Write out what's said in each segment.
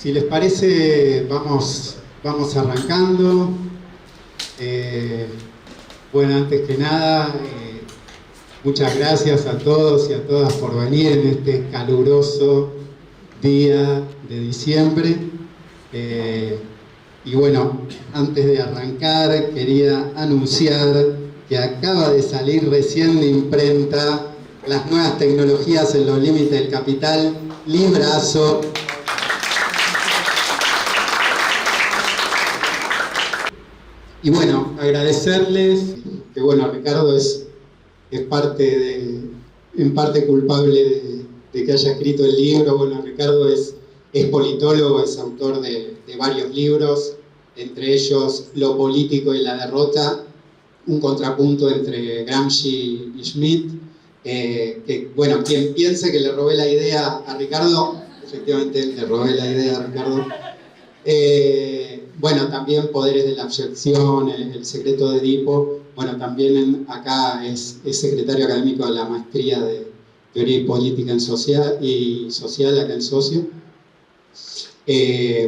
Si les parece, vamos arrancando. Bueno, antes que nada, muchas gracias a todos y a todas por venir en este caluroso día de diciembre. Y bueno, antes de arrancar, quería anunciar que acaba de salir recién de imprenta Las nuevas tecnologías en los límites del capital, librazo. Y bueno, agradecerles que bueno, Ricardo es en parte culpable de que haya escrito el libro. Bueno, Ricardo es politólogo, es autor de varios libros, entre ellos Lo político y la derrota, un contrapunto entre Gramsci y Schmitt, que bueno, quien piense que le robé la idea a Ricardo, efectivamente le robé la idea a Ricardo. Bueno, también Poderes de la Abyección, El secreto de Edipo. Bueno, también acá es secretario académico de la maestría de Teoría y Política y Social acá en Socio.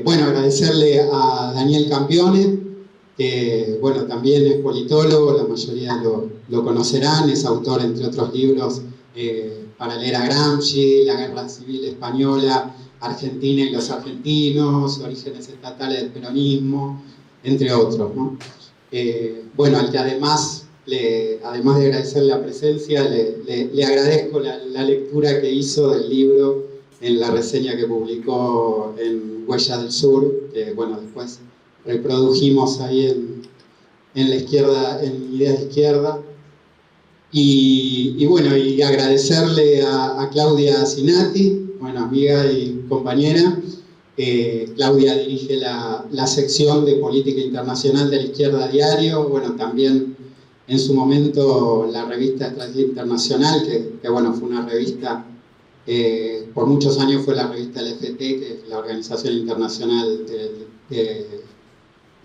Bueno, agradecerle a Daniel Campione, que bueno, también es politólogo, la mayoría lo conocerán, es autor, entre otros libros, para leer a Gramsci, La Guerra Civil Española, Argentina y los argentinos, Orígenes estatales del peronismo, entre otros, ¿no? Bueno, al que además de agradecer la presencia, le agradezco la lectura que hizo del libro en la reseña que publicó en Huella del Sur, que bueno, después reprodujimos ahí en la izquierda, en Ideas de Izquierda. Y bueno, y agradecerle a Claudia Sinati, bueno, amiga y compañera. Claudia dirige la sección de Política Internacional de la Izquierda Diario, bueno, también en su momento la revista Estrategia Internacional, que bueno, fue una revista, por muchos años fue la revista LFT, que es la organización internacional de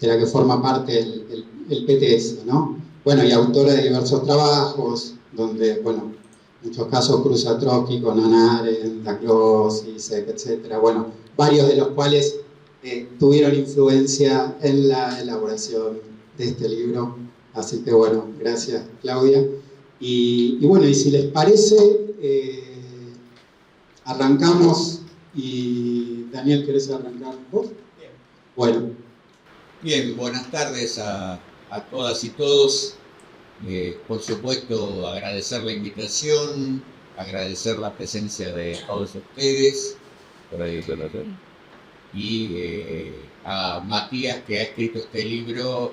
la que forma parte el PTS, ¿no? Bueno, y autora de diversos trabajos, donde, bueno, en muchos casos cruza Trotsky con Hannah Arendt, Laclos, Zizek, etc. Bueno, varios de los cuales tuvieron influencia en la elaboración de este libro. Así que, bueno, gracias, Claudia. Y bueno, y si les parece, arrancamos. Y Daniel, ¿querés arrancar vos? Bien. Bueno. Bien, buenas tardes a todas y todos. Por supuesto, agradecer la invitación, agradecer la presencia de todos ustedes y a Matías, que ha escrito este libro,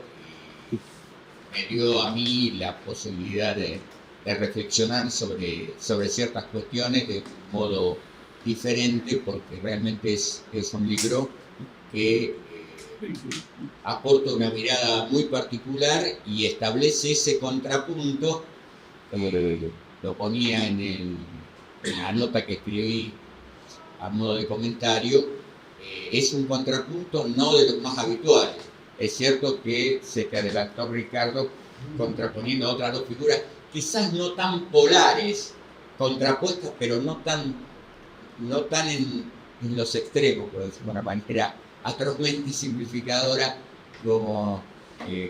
me dio a mí la posibilidad de reflexionar sobre ciertas cuestiones de modo diferente, porque realmente es un libro que aporta una mirada muy particular y establece ese contrapunto. Lo ponía en la nota que escribí a modo de comentario. Es un contrapunto no de los más habituales. Es cierto que se te adelantó Ricardo contraponiendo a otras dos figuras, quizás no tan polares, contrapuestas, pero no tan en los extremos, por decirlo de una manera atrozmente simplificadora, como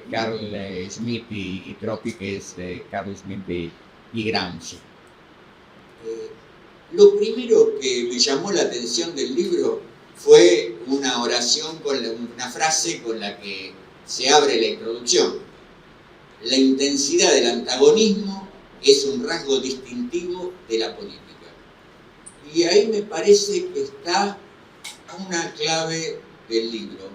Carl Schmitt y Trotsky, que es Carl Schmitt y Gramsci. Lo primero que me llamó la atención del libro fue una oración, una frase con la que se abre la introducción. La intensidad del antagonismo es un rasgo distintivo de la política. Y ahí me parece que está una clave del libro,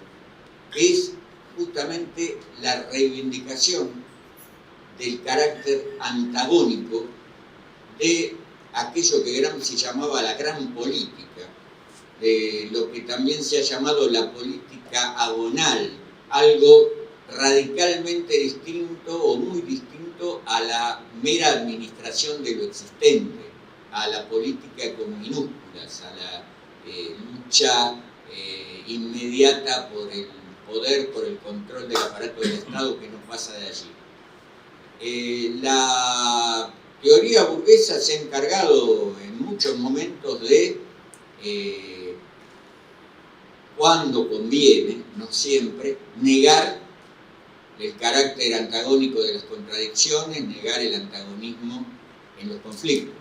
que es justamente la reivindicación del carácter antagónico de aquello que Gramsci llamaba la gran política, de lo que también se ha llamado la política agonal, algo radicalmente distinto o muy distinto a la mera administración de lo existente, a la política con minúsculas, a la lucha inmediata por el poder, por el control del aparato del Estado, que no pasa de allí. La teoría burguesa se ha encargado en muchos momentos de cuando conviene, no siempre, negar el carácter antagónico de las contradicciones, negar el antagonismo en los conflictos.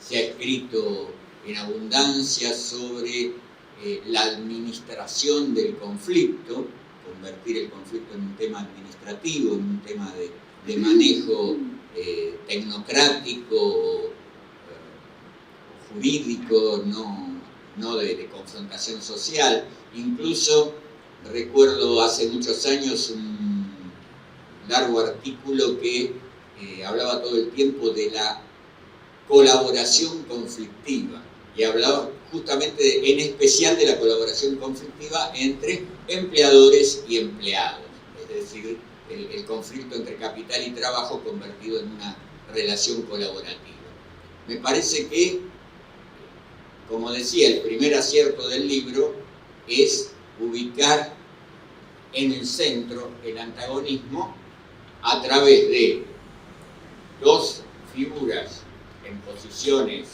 Se ha escrito en abundancia sobre la administración del conflicto, convertir el conflicto en un tema administrativo, en un tema de manejo tecnocrático, jurídico, no de confrontación social. Incluso recuerdo hace muchos años un largo artículo que hablaba todo el tiempo de la colaboración conflictiva y hablaba justamente en especial de la colaboración conflictiva entre empleadores y empleados, es decir, el conflicto entre capital y trabajo convertido en una relación colaborativa. Me parece que, como decía, el primer acierto del libro es ubicar en el centro el antagonismo a través de dos figuras en posiciones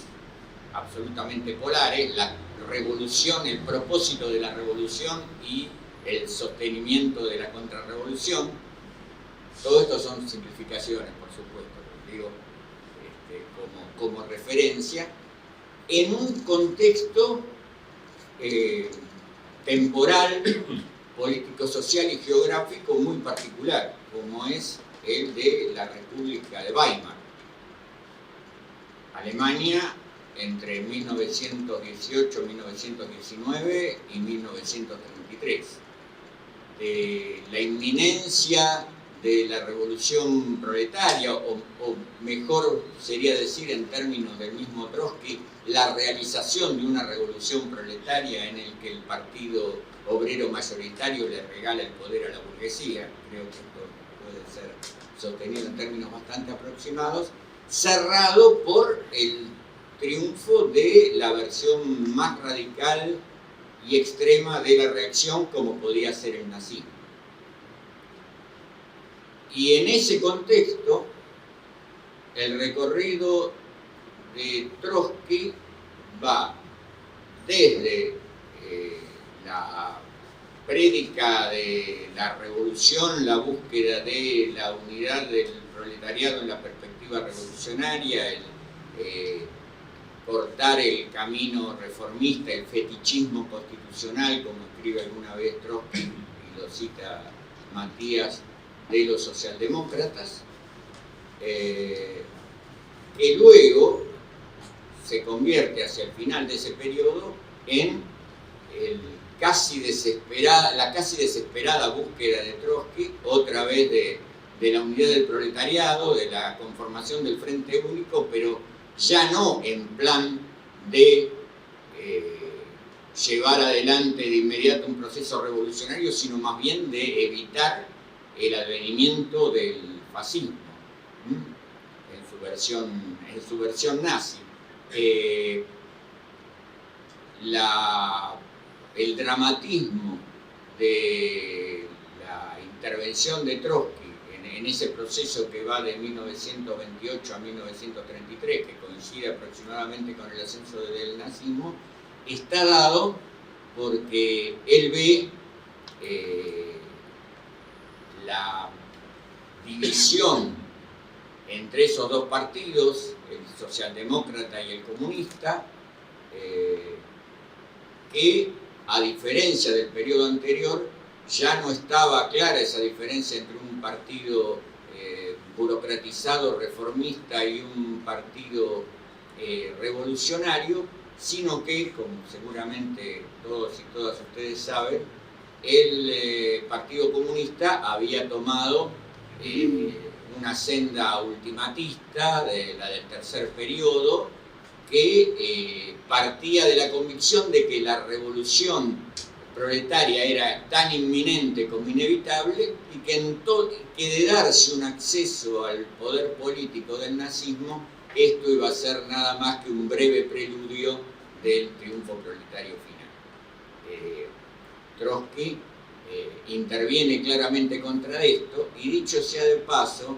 absolutamente polares, la revolución, el propósito de la revolución y el sostenimiento de la contrarrevolución. Todo esto son simplificaciones, por supuesto, digo, como referencia, en un contexto temporal, político, social y geográfico muy particular, como es el de la República de Weimar. Alemania entre 1918, 1919 y 1933. La inminencia de la revolución proletaria, o mejor sería decir en términos del mismo Trotsky, la realización de una revolución proletaria en el que el partido obrero mayoritario le regala el poder a la burguesía, creo que esto puede ser sostenido en términos bastante aproximados, cerrado por el triunfo de la versión más radical y extrema de la reacción, como podía ser el nazismo. Y en ese contexto, el recorrido de Trotsky va desde la prédica de la revolución, la búsqueda de la unidad del proletariado en la perspectiva revolucionaria, el cortar el camino reformista, el fetichismo constitucional, como escribe alguna vez Trotsky, y lo cita Matías, de los socialdemócratas, que luego se convierte hacia el final de ese periodo en la casi desesperada búsqueda de Trotsky, otra vez de la unidad del proletariado, de la conformación del Frente Único, pero ya no en plan de llevar adelante de inmediato un proceso revolucionario, sino más bien de evitar el advenimiento del fascismo, en su versión nazi. El dramatismo de la intervención de Trotsky en ese proceso que va de 1928 a 1933, que coincide aproximadamente con el ascenso del nazismo, está dado porque él ve la división entre esos dos partidos, el socialdemócrata y el comunista, que a diferencia del periodo anterior ya no estaba clara esa diferencia entre un partido burocratizado, reformista y un partido revolucionario, sino que, como seguramente todos y todas ustedes saben, el Partido Comunista había tomado una senda ultimatista, la del tercer periodo, que partía de la convicción de que la revolución proletaria era tan inminente como inevitable y que de darse un acceso al poder político del nazismo, esto iba a ser nada más que un breve preludio del triunfo proletario final. Trotsky interviene claramente contra esto, y dicho sea de paso,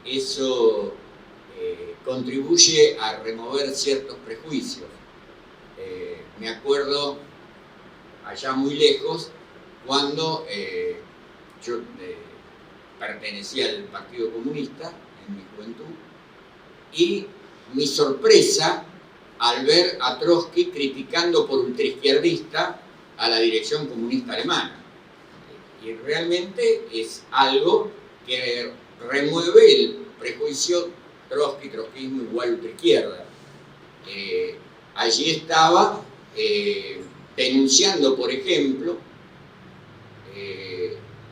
eso contribuye a remover ciertos prejuicios. me acuerdo allá muy lejos, cuando yo pertenecía al Partido Comunista en mi juventud, y mi sorpresa al ver a Trotsky criticando por ultraizquierdista a la dirección comunista alemana. Y realmente es algo que remueve el prejuicio trotsquismo igual ultraizquierda. Allí estaba denunciando, por ejemplo,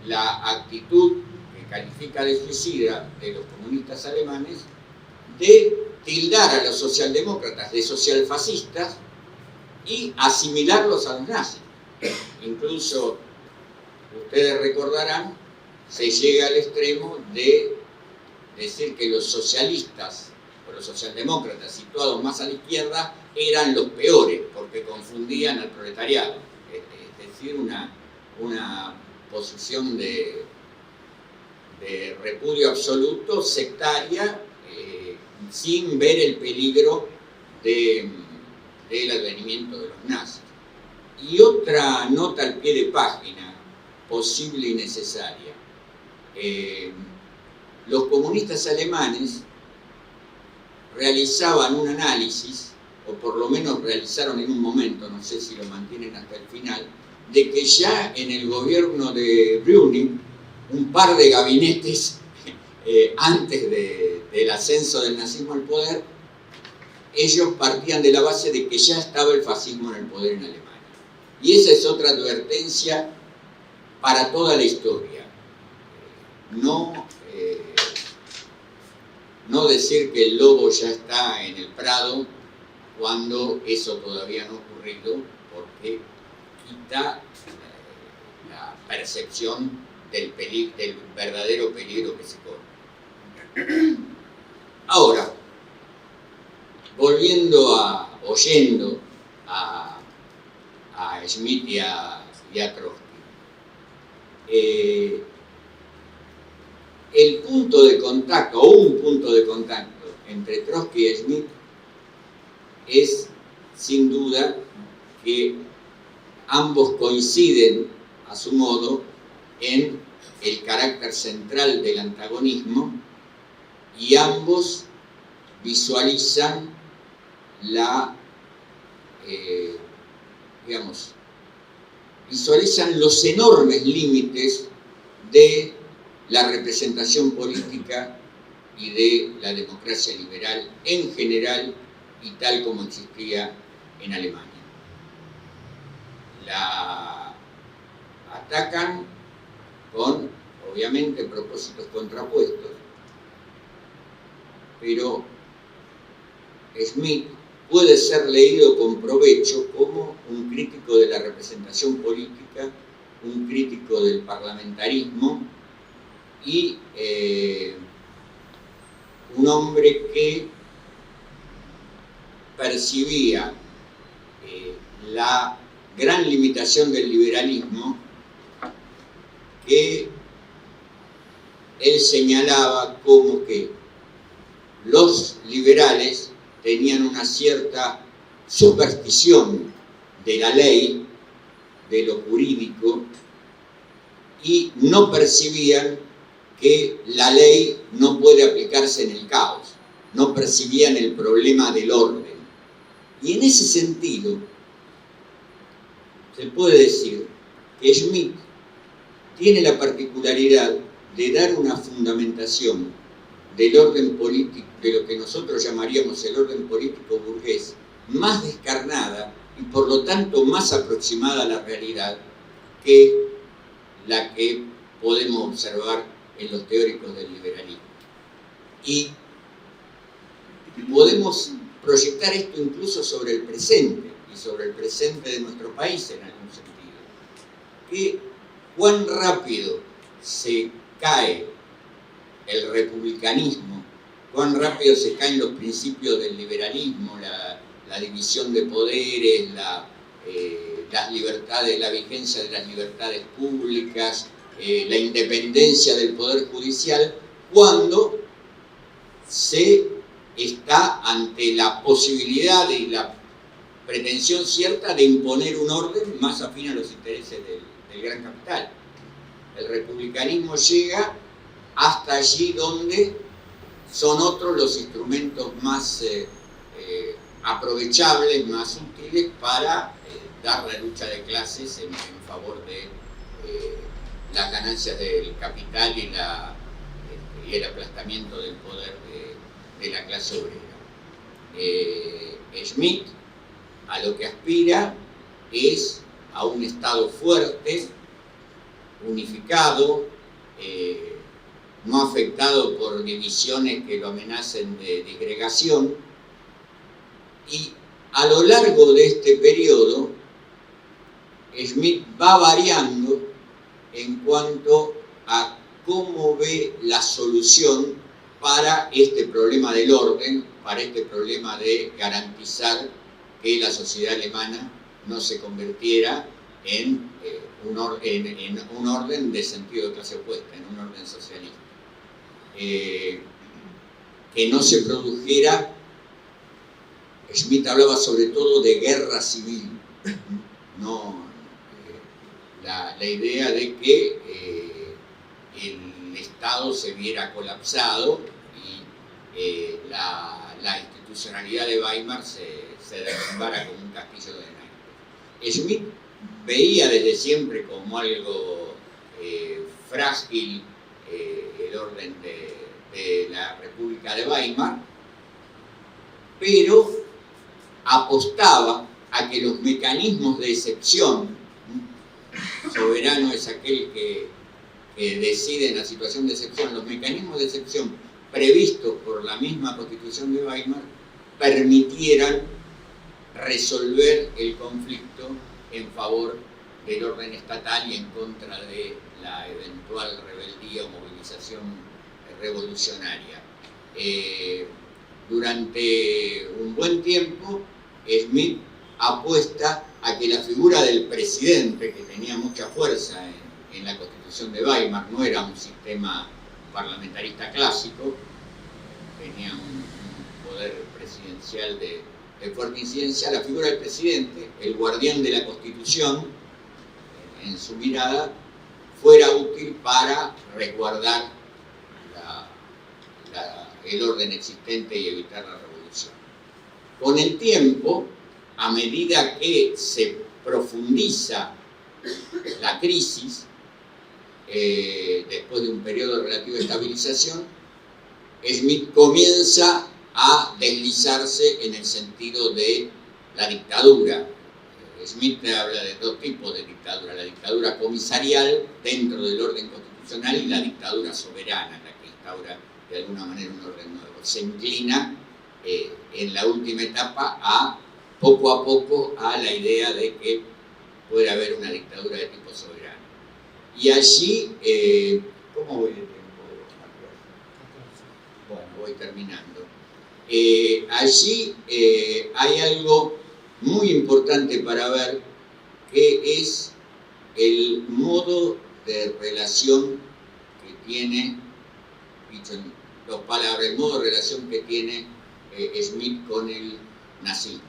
la actitud que califica de suicida de los comunistas alemanes de tildar a los socialdemócratas de socialfascistas y asimilarlos a los nazis. Incluso, ustedes recordarán, se llega al extremo de decir que los socialistas o los socialdemócratas situados más a la izquierda eran los peores porque confundían al proletariado. Es decir, una posición de repudio absoluto, sectaria, sin ver el peligro del advenimiento de los nazis. Y otra nota al pie de página, posible y necesaria. Los comunistas alemanes realizaban un análisis, o por lo menos realizaron en un momento, no sé si lo mantienen hasta el final, de que ya en el gobierno de Brüning, un par de gabinetes antes del ascenso del nazismo al poder, ellos partían de la base de que ya estaba el fascismo en el poder en Alemania. Y esa es otra advertencia para toda la historia. No decir que el lobo ya está en el prado cuando eso todavía no ha ocurrido, porque quita la percepción del verdadero peligro que se corre. Ahora, oyendo a Schmitt y a Trotsky, el punto de contacto, o un punto de contacto entre Trotsky y Schmitt es, sin duda, que ambos coinciden, a su modo, en el carácter central del antagonismo, y ambos visualizan visualizan los enormes límites de la representación política y de la democracia liberal en general y tal como existía en Alemania. La atacan con, obviamente, propósitos contrapuestos, pero Schmitt puede ser leído con provecho como un crítico de la representación política, un crítico del parlamentarismo y un hombre que percibía la gran limitación del liberalismo, que él señalaba como que los liberales tenían una cierta superstición de la ley, de lo jurídico, y no percibían que la ley no puede aplicarse en el caos, no percibían el problema del orden. Y en ese sentido, se puede decir que Schmitt tiene la particularidad de dar una fundamentación del orden político, de lo que nosotros llamaríamos el orden político burgués, más descarnada y por lo tanto más aproximada a la realidad que la que podemos observar en los teóricos del liberalismo. Y podemos proyectar esto incluso sobre el presente, y sobre el presente de nuestro país en algún sentido. Que cuán rápido se cae el republicanismo, cuán rápido se caen los principios del liberalismo, la división de poderes, las libertades, la vigencia de las libertades públicas, la independencia del poder judicial, cuando se está ante la posibilidad y la pretensión cierta de imponer un orden más afín a los intereses del gran capital. El republicanismo llega hasta allí donde son otros los instrumentos más aprovechables, más útiles para dar la lucha de clases en favor de las ganancias del capital y el aplastamiento del poder de la clase obrera. Schmitt a lo que aspira es a un Estado fuerte, unificado, no afectado por divisiones que lo amenacen de disgregación, y a lo largo de este periodo Schmitt va variando en cuanto a cómo ve la solución para este problema del orden, para este problema de garantizar que la sociedad alemana no se convirtiera en un orden de sentido de clase opuesta, en un orden socialista. Que no se produjera, Schmitt hablaba sobre todo de guerra civil, no, la idea de que el Estado se viera colapsado y la institucionalidad de Weimar se derrumbara como un castillo de naipes. Schmitt veía desde siempre como algo frágil el orden de la República de Weimar, pero apostaba a que los mecanismos de excepción, soberano es aquel que decide en la situación de excepción, los mecanismos de excepción previstos por la misma Constitución de Weimar permitieran resolver el conflicto en favor del orden estatal y en contra de la eventual rebeldía o movilización revolucionaria. Durante un buen tiempo, Schmitt apuesta a que la figura del presidente, que tenía mucha fuerza en la Constitución de Weimar, no era un sistema parlamentarista clásico, tenía un poder presidencial de fuerte incidencia, la figura del presidente, el guardián de la Constitución, en su mirada, fuera útil para resguardar el orden existente y evitar la revolución. Con el tiempo, a medida que se profundiza la crisis, después de un periodo de relativa estabilización, Schmitt comienza a deslizarse en el sentido de la dictadura. Schmitt habla de dos tipos de dictadura: la dictadura comisarial dentro del orden constitucional y la dictadura soberana, la que instaura de alguna manera un orden nuevo. Se inclina en la última etapa poco a poco a la idea de que puede haber una dictadura de tipo soberano. Y allí, ¿cómo voy de tiempo? Bueno, voy terminando. Allí hay algo muy importante para ver, que es el modo de relación que tiene, dicho en dos palabras, el modo de relación que tiene Schmitt con el nazismo.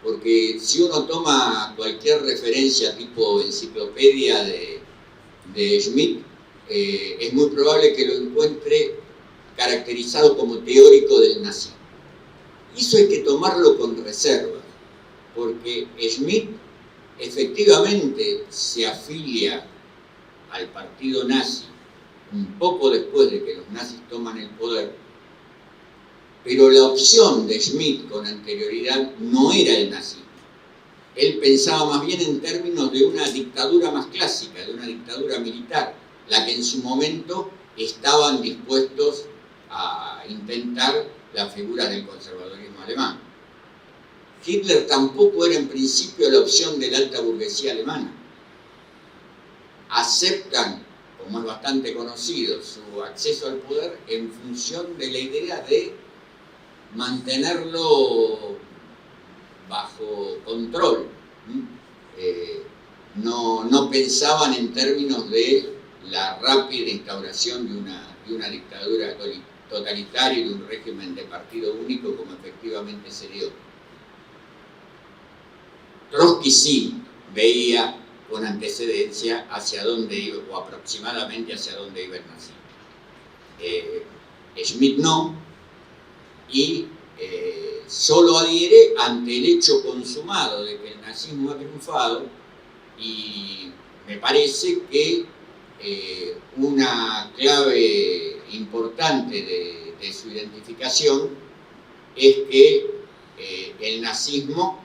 Porque si uno toma cualquier referencia tipo enciclopedia de Schmitt, es muy probable que lo encuentre caracterizado como teórico del nazismo. Y eso hay que tomarlo con reserva, porque Schmitt efectivamente se afilia al partido nazi un poco después de que los nazis toman el poder, pero la opción de Schmitt con anterioridad no era el nazismo. Él pensaba más bien en términos de una dictadura más clásica, de una dictadura militar, la que en su momento estaban dispuestos a intentar las figuras del conservadurismo alemán. Hitler tampoco era en principio la opción de la alta burguesía alemana. Aceptan, como es bastante conocido, su acceso al poder en función de la idea de mantenerlo bajo control. No pensaban en términos de la rápida instauración de una dictadura totalitaria y de un régimen de partido único como efectivamente se dio. Trotsky sí veía con antecedencia hacia dónde iba, o aproximadamente hacia dónde iba el nazismo. Schmitt no, y solo adhiere ante el hecho consumado de que el nazismo ha triunfado, y me parece que una clave importante de su identificación es que el nazismo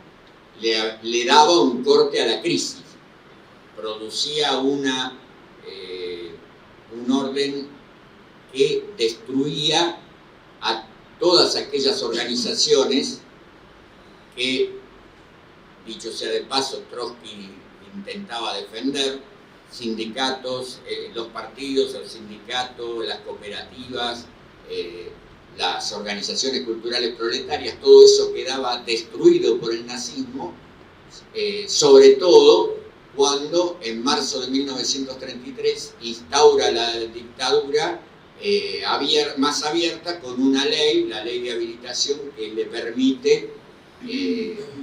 le daba un corte a la crisis, producía un orden que destruía a todas aquellas organizaciones que, dicho sea de paso, Trotsky intentaba defender: sindicatos, los partidos, el sindicato, las cooperativas, las organizaciones culturales proletarias. Todo eso quedaba destruido por el nazismo, sobre todo cuando en marzo de 1933 instaura la dictadura más abierta, con una ley, la ley de habilitación, que le permite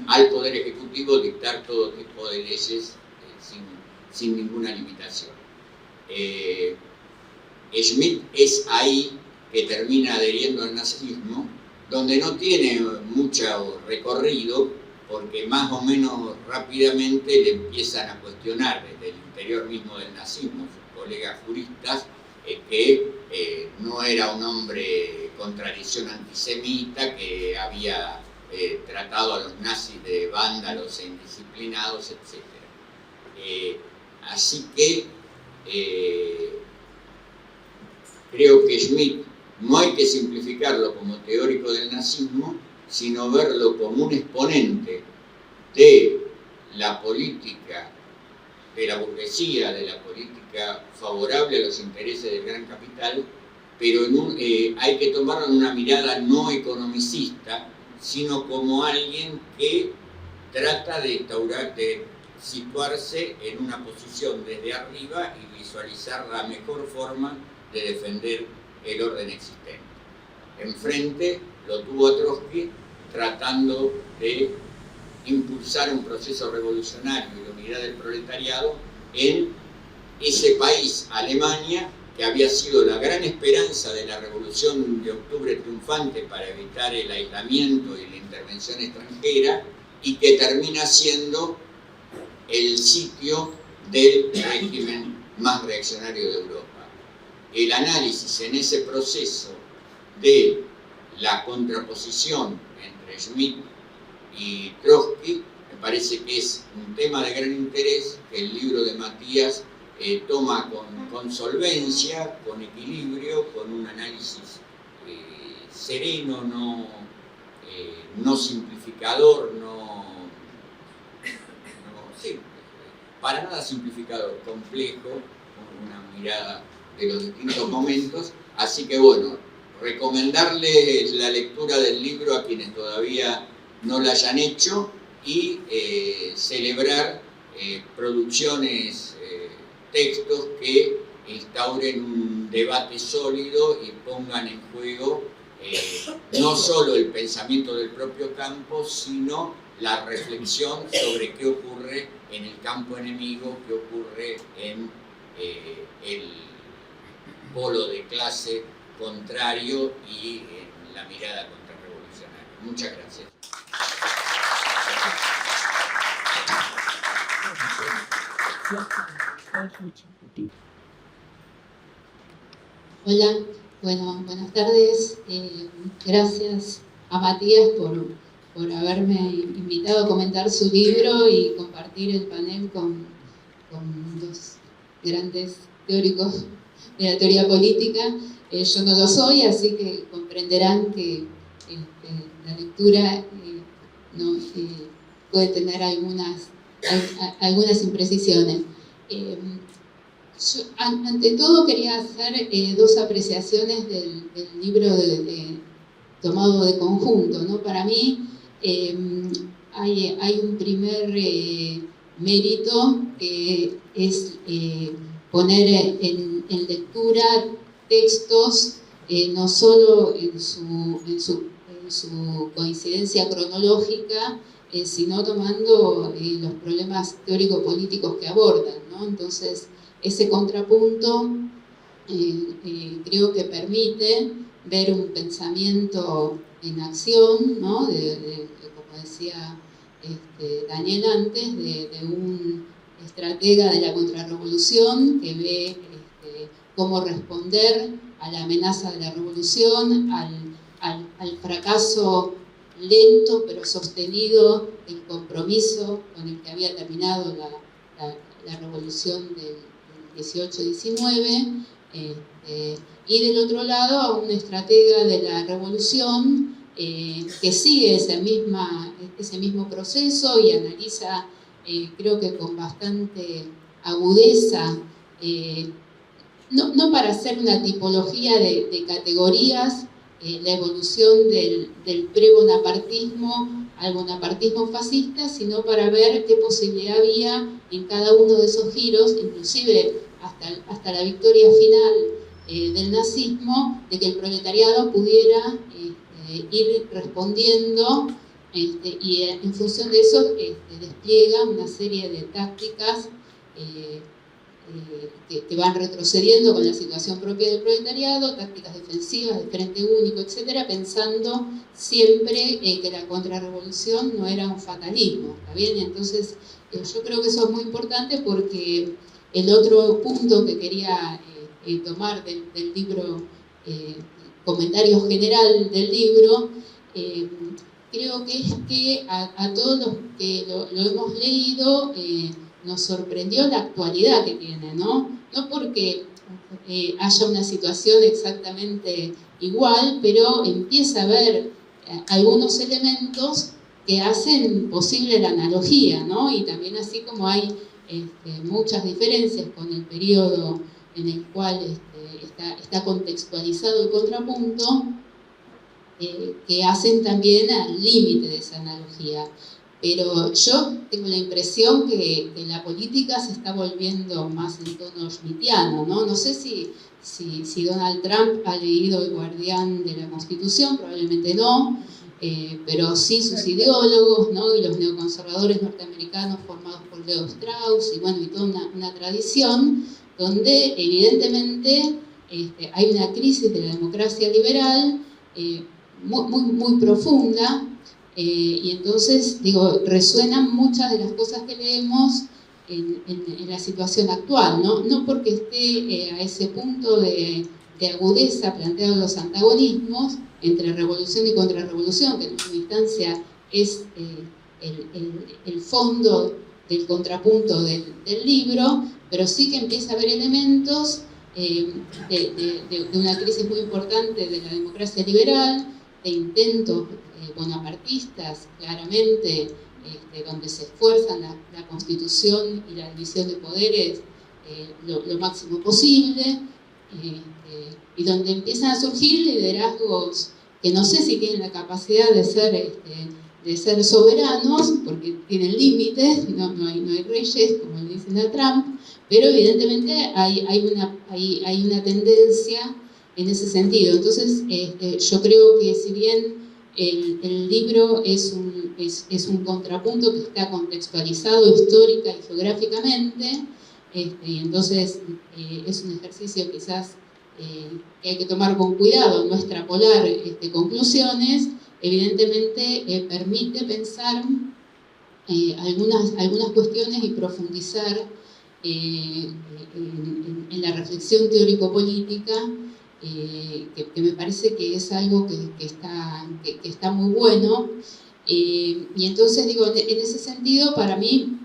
al Poder Ejecutivo dictar todo tipo de leyes sin ninguna limitación. Schmitt es ahí que termina adheriendo al nazismo, donde no tiene mucho recorrido, porque más o menos rápidamente le empiezan a cuestionar desde el interior mismo del nazismo, sus colegas juristas, que no era un hombre con tradición antisemita, que había tratado a los nazis de vándalos e indisciplinados, etc. Así que creo que Schmitt no hay que simplificarlo como teórico del nazismo, sino verlo como un exponente de la política de la burguesía, de la política favorable a los intereses del gran capital, pero hay que tomarlo en una mirada no economicista, sino como alguien que trata de situarse en una posición desde arriba y visualizar la mejor forma de defender el orden existente. Enfrente lo tuvo a Trotsky tratando de impulsar un proceso revolucionario y de unidad del proletariado en ese país, Alemania, que había sido la gran esperanza de la Revolución de Octubre triunfante para evitar el aislamiento y la intervención extranjera, y que termina siendo el sitio del régimen más reaccionario de Europa. El análisis en ese proceso de la contraposición entre Schmitt y Trotsky me parece que es un tema de gran interés, que el libro de Matías toma con solvencia, con equilibrio, con un análisis sereno, no simplificador, para nada simplificador, complejo, con una mirada de los distintos momentos. Así que bueno, recomendarles la lectura del libro a quienes todavía no la hayan hecho, y celebrar producciones, textos que instauren un debate sólido y pongan en juego no solo el pensamiento del propio campo, sino la reflexión sobre qué ocurre en el campo enemigo, qué ocurre en el polo de clase contrario y en la mirada contrarrevolucionaria. Muchas gracias. Hola, bueno, buenas tardes. Gracias a Matías por haberme invitado a comentar su libro y compartir el panel con dos grandes teóricos de la teoría política. Yo no lo soy, así que comprenderán que la lectura puede tener algunas imprecisiones. Yo, ante todo, quería hacer dos apreciaciones del libro tomado de conjunto, ¿no? Para mí hay un primer mérito, que es poner en lectura textos no solo en su coincidencia cronológica, sino tomando los problemas teórico-políticos que abordan, ¿no? Entonces, ese contrapunto creo que permite ver un pensamiento en acción, ¿no? Como decía Daniel antes, de un estratega de la contrarrevolución que ve cómo responder a la amenaza de la revolución, al fracaso lento pero sostenido del compromiso con el que había terminado la revolución del 18-19, y del otro lado a un estratega de la revolución que sigue ese mismo proceso y analiza, creo que con bastante agudeza, no para hacer una tipología de categorías, la evolución del pre-bonapartismo al bonapartismo fascista, sino para ver qué posibilidad había en cada uno de esos giros, inclusive hasta la victoria final del nazismo, de que el proletariado pudiera ir respondiendo, y en función de eso despliega una serie de tácticas que van retrocediendo con la situación propia del proletariado, tácticas defensivas de frente único, etcétera, pensando siempre que la contrarrevolución no era un fatalismo, ¿está bien? Entonces, yo creo que eso es muy importante porque el otro punto que quería tomar del libro, comentario general del libro, creo que es que a todos los que lo hemos leído, nos sorprendió la actualidad que tiene, ¿no? No porque haya una situación exactamente igual, pero empieza a haber algunos elementos que hacen posible la analogía, ¿no? Y también así como hay muchas diferencias con el periodo en el cual está contextualizado el contrapunto, que hacen también al límite de esa analogía. Pero yo tengo la impresión que la política se está volviendo más en tono schmittiano, ¿no? No sé si Donald Trump ha leído El Guardián de la Constitución, probablemente no, pero sí sus ideólogos, ¿no? Y los neoconservadores norteamericanos formados por Leo Strauss, y bueno, y toda una tradición donde evidentemente hay una crisis de la democracia liberal muy profunda. Y entonces, digo, resuenan muchas de las cosas que leemos en la situación actual, no porque esté a ese punto de agudeza planteados los antagonismos entre revolución y contrarrevolución, que en última instancia es el fondo del contrapunto del libro, pero sí que empieza a haber elementos de una crisis muy importante de la democracia liberal, de intentos bonapartistas, claramente, donde se esfuerzan la constitución y la división de poderes lo máximo posible, y donde empiezan a surgir liderazgos que no sé si tienen la capacidad de ser soberanos, porque tienen límites, no hay reyes, como le dicen a Trump, pero evidentemente hay una tendencia en ese sentido. Entonces, yo creo que si bien el libro es un contrapunto que está contextualizado histórica y geográficamente, y entonces es un ejercicio quizás que hay que tomar con cuidado, no extrapolar conclusiones, evidentemente permite pensar algunas cuestiones y profundizar en la reflexión teórico-política, que me parece que es algo que está muy bueno. Y entonces, digo, en ese sentido, para mí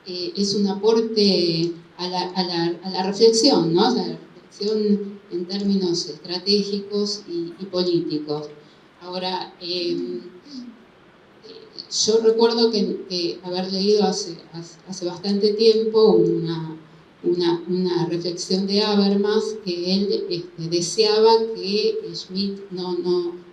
es un aporte a la reflexión, ¿no? A la reflexión en términos estratégicos y políticos. Ahora, yo recuerdo que haber leído hace bastante tiempo una reflexión de Habermas, que él deseaba que Schmitt no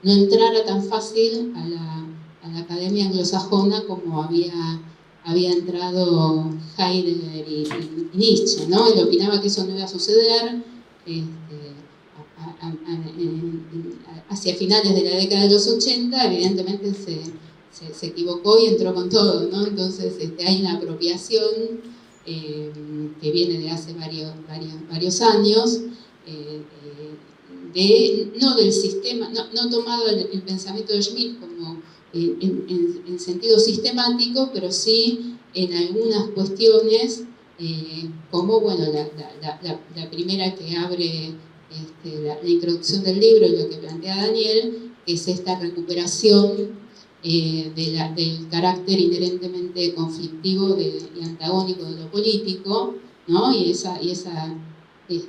entrara tan fácil a la academia anglosajona como había entrado Heidegger y Nietzsche, ¿no? Él opinaba que eso no iba a suceder hacia finales de la década de los 80, evidentemente se equivocó y entró con todo, ¿no? Entonces hay una apropiación que viene de hace varios años, no del sistema, no tomado el pensamiento de Schmitt como en sentido sistemático, pero sí en algunas cuestiones, como bueno, la primera que abre la introducción del libro y lo que plantea Daniel, que es esta recuperación del carácter inherentemente conflictivo y antagónico de lo político, ¿no? Y esa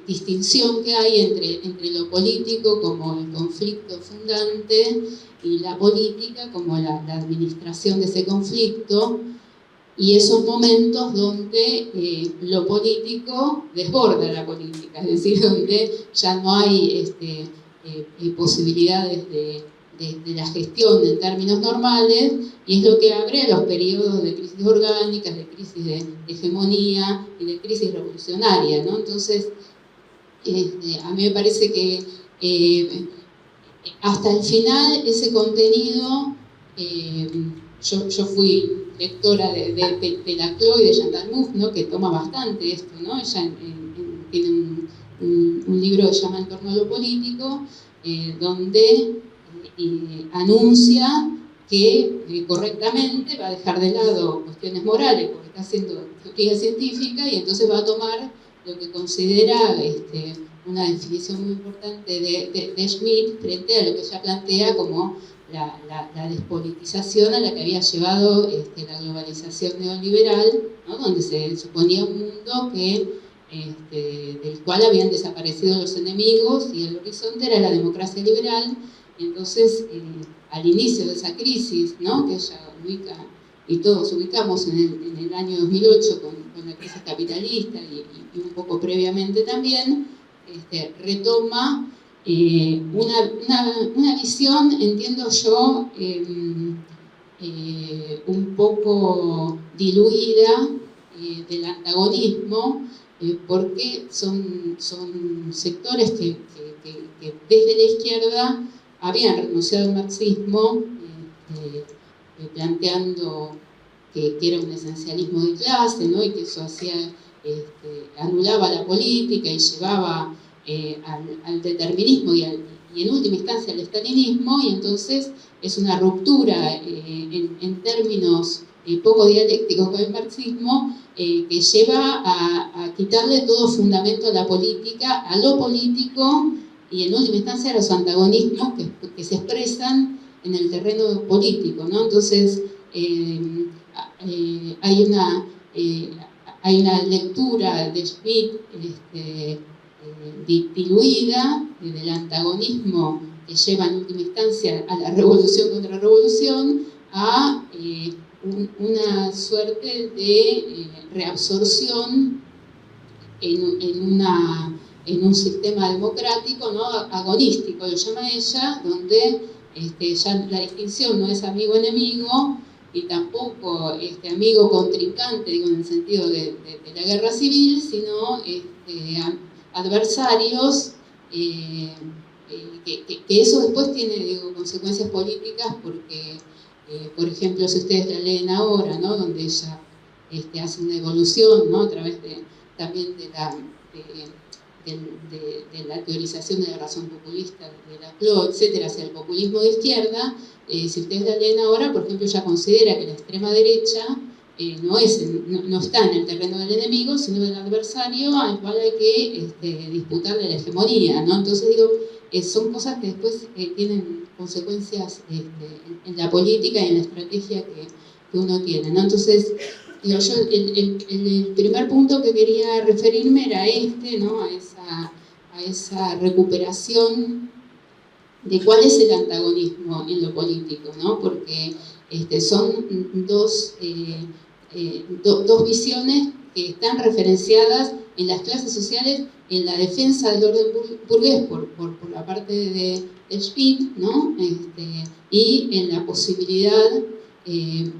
distinción que hay entre lo político como el conflicto fundante y la política como la administración de ese conflicto, y esos momentos donde lo político desborda la política, es decir, donde ya no hay posibilidades de la gestión en términos normales, y es lo que abre los periodos de crisis orgánicas, de crisis de hegemonía y de crisis revolucionaria, ¿no? Entonces, a mí me parece que hasta el final ese contenido, yo fui lectora de Laclau y de Chantal Mouffe, ¿no? Que toma bastante esto, ¿no? Ella tiene un libro que se llama En torno a lo político, donde anuncia que correctamente va a dejar de lado cuestiones morales porque está haciendo teoría científica, y entonces va a tomar lo que considera una definición muy importante de Schmitt frente a lo que ella plantea como la despolitización a la que había llevado la globalización neoliberal, ¿no? Donde se suponía un mundo del cual habían desaparecido los enemigos y el horizonte era la democracia liberal. Entonces, al inicio de esa crisis, ¿no? Que ella ubica, y todos ubicamos en el año 2008 con la crisis capitalista y un poco previamente también, retoma una visión, entiendo yo, un poco diluida del antagonismo, porque son sectores que desde la izquierda habían renunciado al marxismo, planteando que era un esencialismo de clase, ¿no? Y que eso anulaba la política y llevaba al determinismo y en última instancia al estalinismo, y entonces es una ruptura en términos poco dialécticos con el marxismo, que lleva a quitarle todo fundamento a la política, a lo político, y en última instancia a los antagonismos que se expresan en el terreno político, ¿no? Entonces hay una lectura de Schmitt diluida del antagonismo que lleva en última instancia a la revolución contra revolución, a una suerte de reabsorción en un sistema democrático, ¿no? Agonístico, lo llama ella, donde ya la distinción no es amigo-enemigo y tampoco amigo contrincante, digo, en el sentido de la guerra civil, sino adversarios, que eso después tiene, digo, consecuencias políticas, porque por ejemplo, si ustedes la leen ahora, ¿no? Donde ella hace una evolución, ¿no? A través también de la teorización de la razón populista de Laclau, etcétera, hacia el populismo de izquierda. Si ustedes la leen ahora, por ejemplo, ella considera que la extrema derecha no está en el terreno del enemigo, sino del adversario al cual hay que disputarle la hegemonía, ¿no? Entonces digo, son cosas que después tienen consecuencias en la política y en la estrategia que uno tiene, ¿no? Entonces, digo, yo el primer punto que quería referirme era ¿no? A esa recuperación de cuál es el antagonismo en lo político, ¿no? Porque son dos visiones que están referenciadas en las clases sociales, en la defensa del orden burgués por la parte de Schmitt, ¿no? Y en la posibilidad de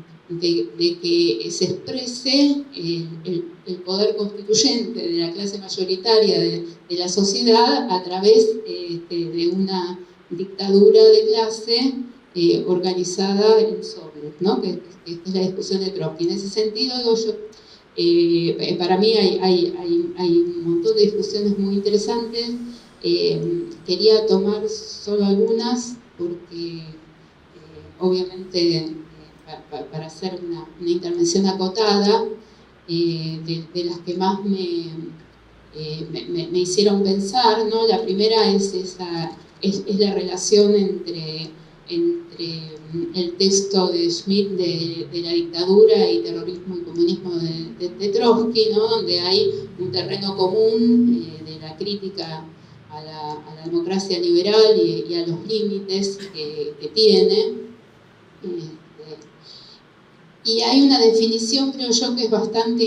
que se exprese el poder constituyente de la clase mayoritaria de la sociedad a través de una dictadura de clase organizada en Soviet, ¿no? que es la discusión de Trotsky. En ese sentido, digo yo, para mí hay un montón de discusiones muy interesantes. Quería tomar solo algunas porque obviamente para hacer una intervención acotada, de las que más me hicieron pensar, ¿no? La primera es la relación entre el texto de Schmitt de la dictadura y terrorismo y comunismo de Trotsky, ¿no? Donde hay un terreno común de la crítica a la democracia liberal y a los límites que tiene. Y hay una definición, creo yo, que es bastante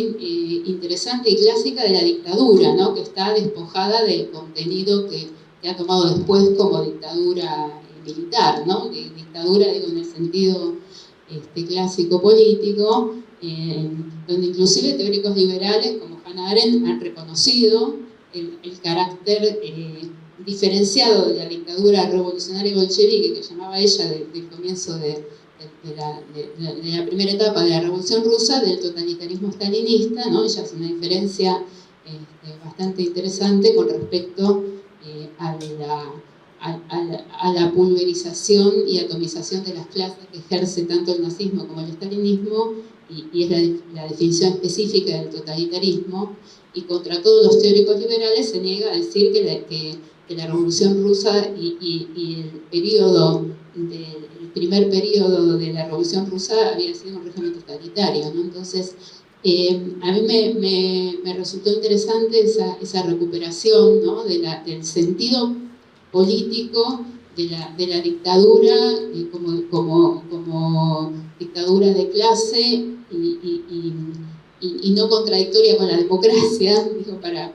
interesante y clásica de la dictadura, ¿no? Que está despojada del contenido que ha tomado después como dictadura militar, ¿no? Dictadura, digo, en el sentido clásico político, donde inclusive teóricos liberales como Hannah Arendt han reconocido el carácter diferenciado de la dictadura revolucionaria bolchevique, que llamaba ella del comienzo de la primera etapa de la Revolución Rusa, del totalitarismo stalinista, ¿no? Ella hace una diferencia bastante interesante con respecto a la pulverización y atomización de las clases que ejerce tanto el nazismo como el stalinismo, y es la definición específica del totalitarismo, y contra todos los teóricos liberales se niega a decir que la Revolución Rusa y el periodo el primer periodo de la Revolución Rusa había sido un régimen totalitario, ¿no? Entonces, a mí me resultó interesante esa recuperación, ¿no? del sentido político de la dictadura como dictadura de clase y no contradictoria con la democracia, digo, para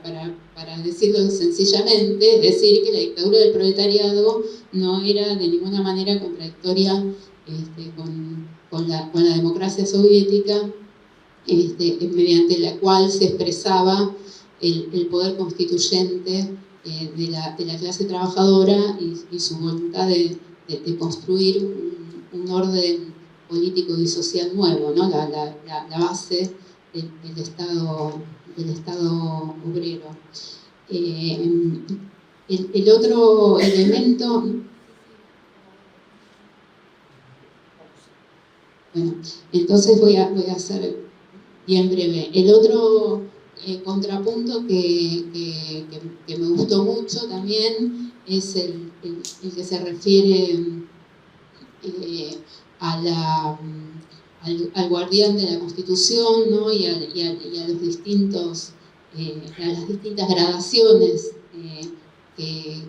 decirlo sencillamente, es decir, que la dictadura del proletariado no era de ninguna manera contradictoria con la democracia soviética, mediante la cual se expresaba el poder constituyente de la clase trabajadora y su voluntad de construir un orden político y social nuevo, ¿no? La base del Estado obrero. El otro elemento, bueno, entonces voy a ser bien breve. El otro contrapunto que me gustó mucho también es el que se refiere al guardián de la Constitución, ¿no? y a los distintos, a las distintas gradaciones que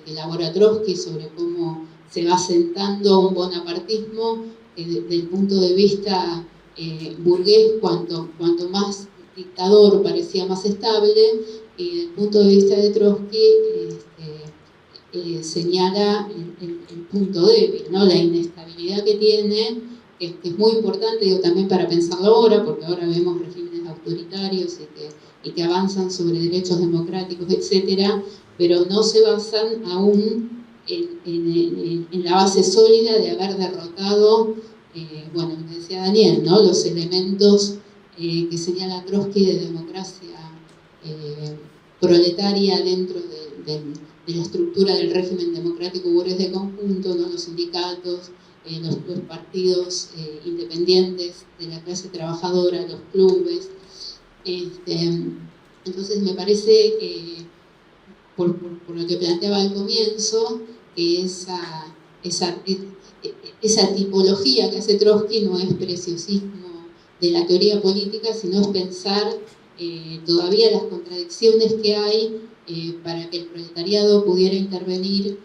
elabora Trotsky sobre cómo se va asentando un bonapartismo desde el punto de vista burgués, cuanto más dictador parecía más estable, y desde el punto de vista de Trotsky señala el punto débil, ¿no? La inestabilidad que tiene, que es muy importante, digo, también para pensarlo ahora, porque ahora vemos regímenes autoritarios y que avanzan sobre derechos democráticos, etcétera, pero no se basan aún en la base sólida de haber derrotado, bueno, lo que decía Daniel, ¿no? Los elementos que señala Trotsky de democracia proletaria dentro de la estructura del régimen democrático burgués de conjunto, ¿no? Los sindicatos, los partidos independientes de la clase trabajadora, los clubes. Entonces me parece, por lo que planteaba al comienzo, que esa tipología que hace Trotsky no es preciosismo de la teoría política, sino es pensar todavía las contradicciones que hay para que el proletariado pudiera intervenir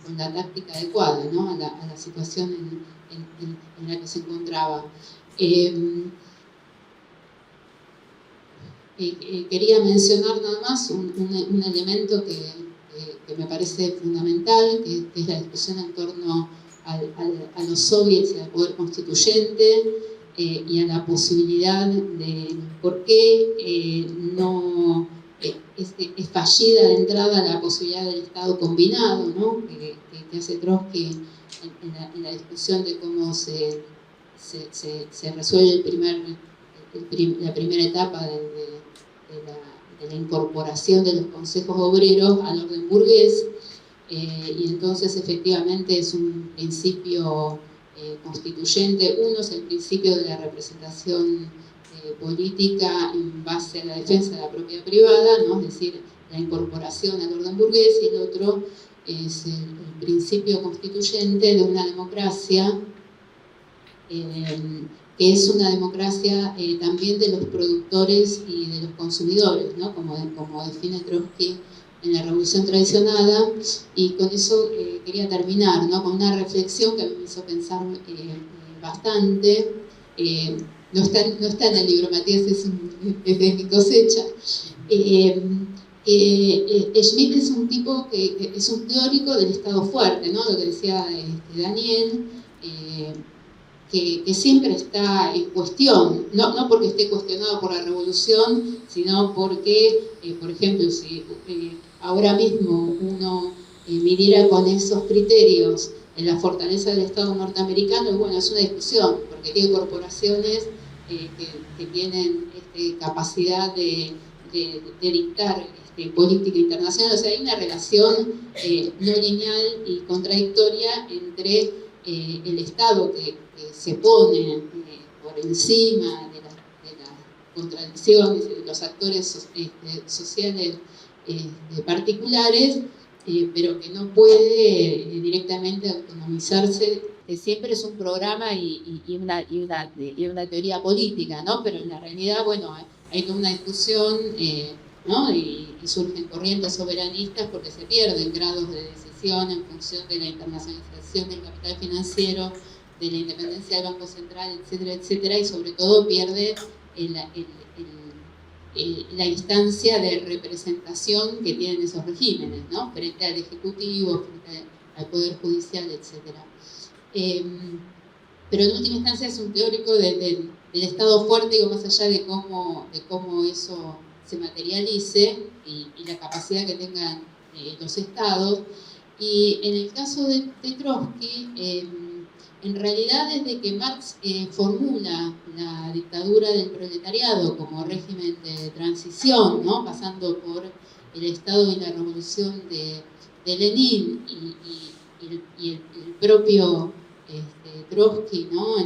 con la táctica adecuada, ¿no? a la situación en la que se encontraba. Quería mencionar nada más un elemento que me parece fundamental, que es la discusión en torno a los soviets y al poder constituyente, y a la posibilidad de por qué no es fallida de entrada la posibilidad del Estado combinado, ¿no? que hace Trotsky en la discusión de cómo se resuelve la primera etapa de la incorporación de los consejos obreros al orden burgués, y entonces efectivamente es un principio constituyente. Uno es el principio de la representación política en base a la defensa de la propiedad privada, ¿no? Es decir, la incorporación al orden burgués, y el otro es el principio constituyente de una democracia que es una democracia también de los productores y de los consumidores, ¿no? como define Trotsky en la Revolución Traicionada. Y con eso quería terminar, ¿no? Con una reflexión que a mí me hizo pensar bastante. No está en el libro, Matías, es de mi cosecha. Schmitt es un tipo que es un teórico del Estado fuerte, ¿no? Lo que decía Daniel, que siempre está en cuestión, no porque esté cuestionado por la revolución, sino porque, por ejemplo, si ahora mismo uno midiera con esos criterios en la fortaleza del Estado norteamericano, bueno, es una discusión, porque tiene corporaciones que tienen capacidad de dictar política internacional. O sea, hay una relación no lineal y contradictoria entre el Estado que se pone por encima de las contradicciones de los actores sociales particulares, pero que no puede directamente autonomizarse. Siempre es un programa y una teoría política, ¿no? Pero en la realidad, bueno, hay toda una discusión, ¿no? Y surgen corrientes soberanistas porque se pierden grados de decisión en función de la internacionalización del capital financiero, de la independencia del Banco Central, etcétera, etcétera, y sobre todo pierde la instancia de representación que tienen esos regímenes, ¿no? Frente al Ejecutivo, frente al Poder Judicial, etcétera. Pero en última instancia es un teórico del Estado fuerte, digo, más allá de cómo eso se materialice y la capacidad que tengan los Estados. Y en el caso de Trotsky, en realidad desde que Marx formula la dictadura del proletariado como régimen de transición, ¿no? Pasando por el Estado y la revolución de Lenin y el propio Trotsky, ¿no?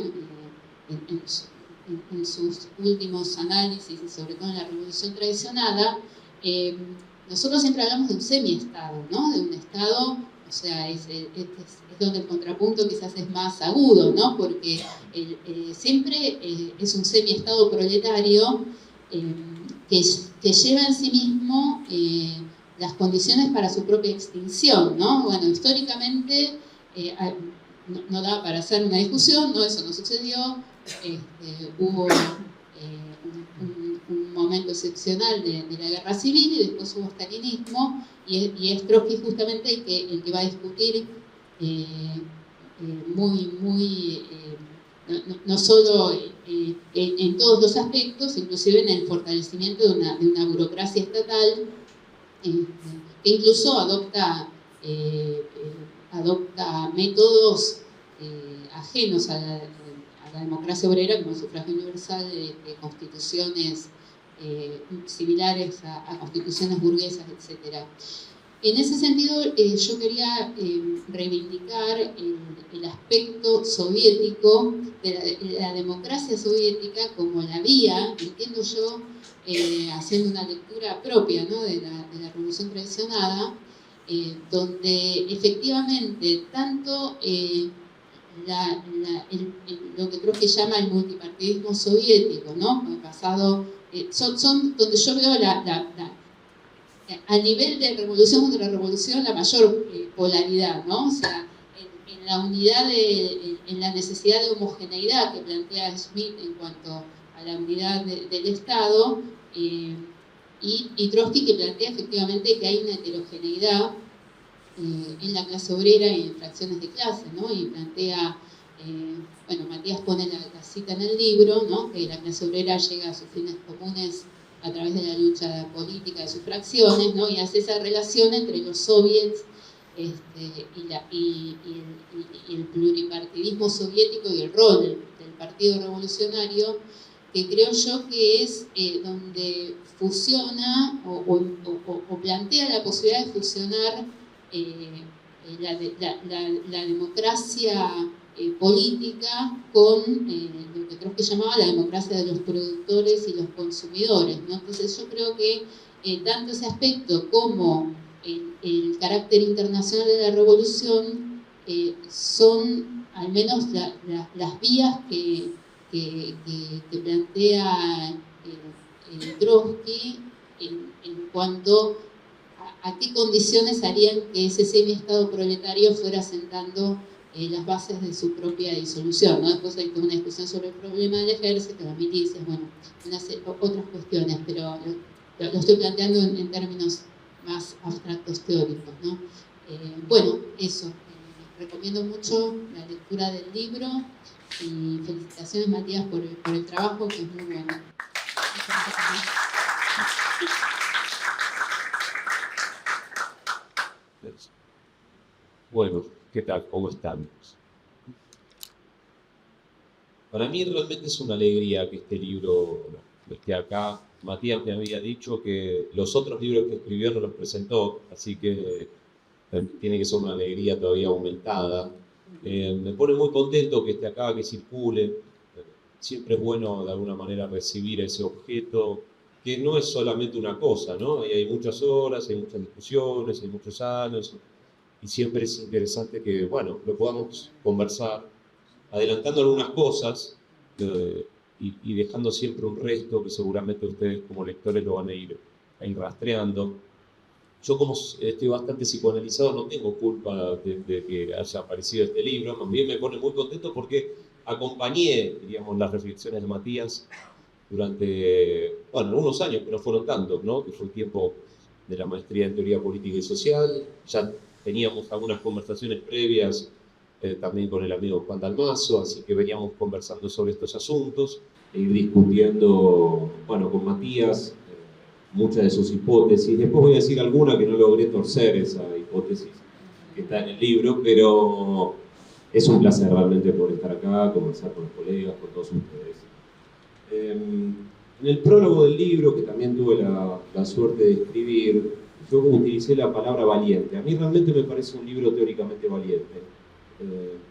En sus últimos análisis y sobre todo en la Revolución Traicionada, nosotros siempre hablamos de un semi-estado, ¿no? De un estado, o sea, es donde el contrapunto quizás es más agudo, ¿no? Porque siempre es un semi-estado proletario que lleva en sí mismo las condiciones para su propia extinción, ¿no? Bueno, históricamente no da para hacer una discusión, ¿no? Eso no sucedió. Hubo un momento excepcional de la guerra civil y después hubo stalinismo, y es Trotsky justamente el que va a discutir no solo en todos los aspectos, inclusive en el fortalecimiento de una burocracia estatal que incluso adopta métodos ajenos a la democracia obrera, como el sufragio universal, constituciones similares a constituciones burguesas, etc. En ese sentido, yo quería reivindicar el aspecto soviético de la democracia soviética como la vía, entiendo yo, haciendo una lectura propia, ¿no? de la Revolución Traicionada, donde efectivamente tanto lo que creo que llama el multipartidismo soviético, ¿no? Basado, son donde yo veo a nivel de revolución contra revolución la mayor polaridad, ¿no? O sea, en la unidad, en la necesidad de homogeneidad que plantea Schmitt en cuanto a la unidad del Estado, y Trotsky, que plantea efectivamente que hay una heterogeneidad en la clase obrera y en fracciones de clase, ¿no? Y plantea, bueno, Matías pone la cita en el libro, ¿no? Que la clase obrera llega a sus fines comunes a través de la lucha política de sus fracciones, ¿no? Y hace esa relación entre los soviets y el pluripartidismo soviético y el rol del Partido Revolucionario, que creo yo que es donde fusiona o plantea la posibilidad de fusionar la democracia política con lo que creo que llamaba la democracia de los productores y los consumidores, ¿no? Entonces yo creo que tanto ese aspecto como el carácter internacional de la revolución son al menos las vías que plantea Trotsky en cuanto a qué condiciones harían que ese semi-estado proletario fuera sentando las bases de su propia disolución, ¿no? Después hay toda una discusión sobre el problema del ejército, las milicias, bueno, otras cuestiones, pero lo estoy planteando en términos más abstractos teóricos, ¿no? Bueno, eso. Recomiendo mucho la lectura del libro y felicitaciones, Matías, por el trabajo, que es muy bueno. Bueno, ¿qué tal? ¿Cómo están? Para mí realmente es una alegría que este libro esté acá. Matías me había dicho que los otros libros que escribió no los presentó, así que tiene que ser una alegría todavía aumentada. Me pone muy contento que esté acá, que circule. Siempre es bueno de alguna manera recibir ese objeto, que no es solamente una cosa, ¿no? Y hay muchas horas, hay muchas discusiones, hay muchos años, y siempre es interesante que, bueno, lo podamos conversar, adelantando algunas cosas y dejando siempre un resto que seguramente ustedes como lectores lo van a ir rastreando. Yo, como estoy bastante psicoanalizado, no tengo culpa de que haya aparecido este libro. Más bien me pone muy contento porque acompañé, diríamos, las reflexiones de Matías durante, bueno, unos años, que no fueron tantos, ¿no? Que fue el tiempo de la maestría en Teoría Política y Social. Ya teníamos algunas conversaciones previas también con el amigo Juan Dalmazo, así que veníamos conversando sobre estos asuntos e ir discutiendo, bueno, con Matías, muchas de sus hipótesis. Después voy a decir alguna que no logré torcer esa hipótesis que está en el libro, pero es un placer realmente por estar acá, conversar con los colegas, con todos ustedes. En el prólogo del libro, que también tuve la suerte de escribir, yo utilicé la palabra valiente. A mí realmente me parece un libro teóricamente valiente,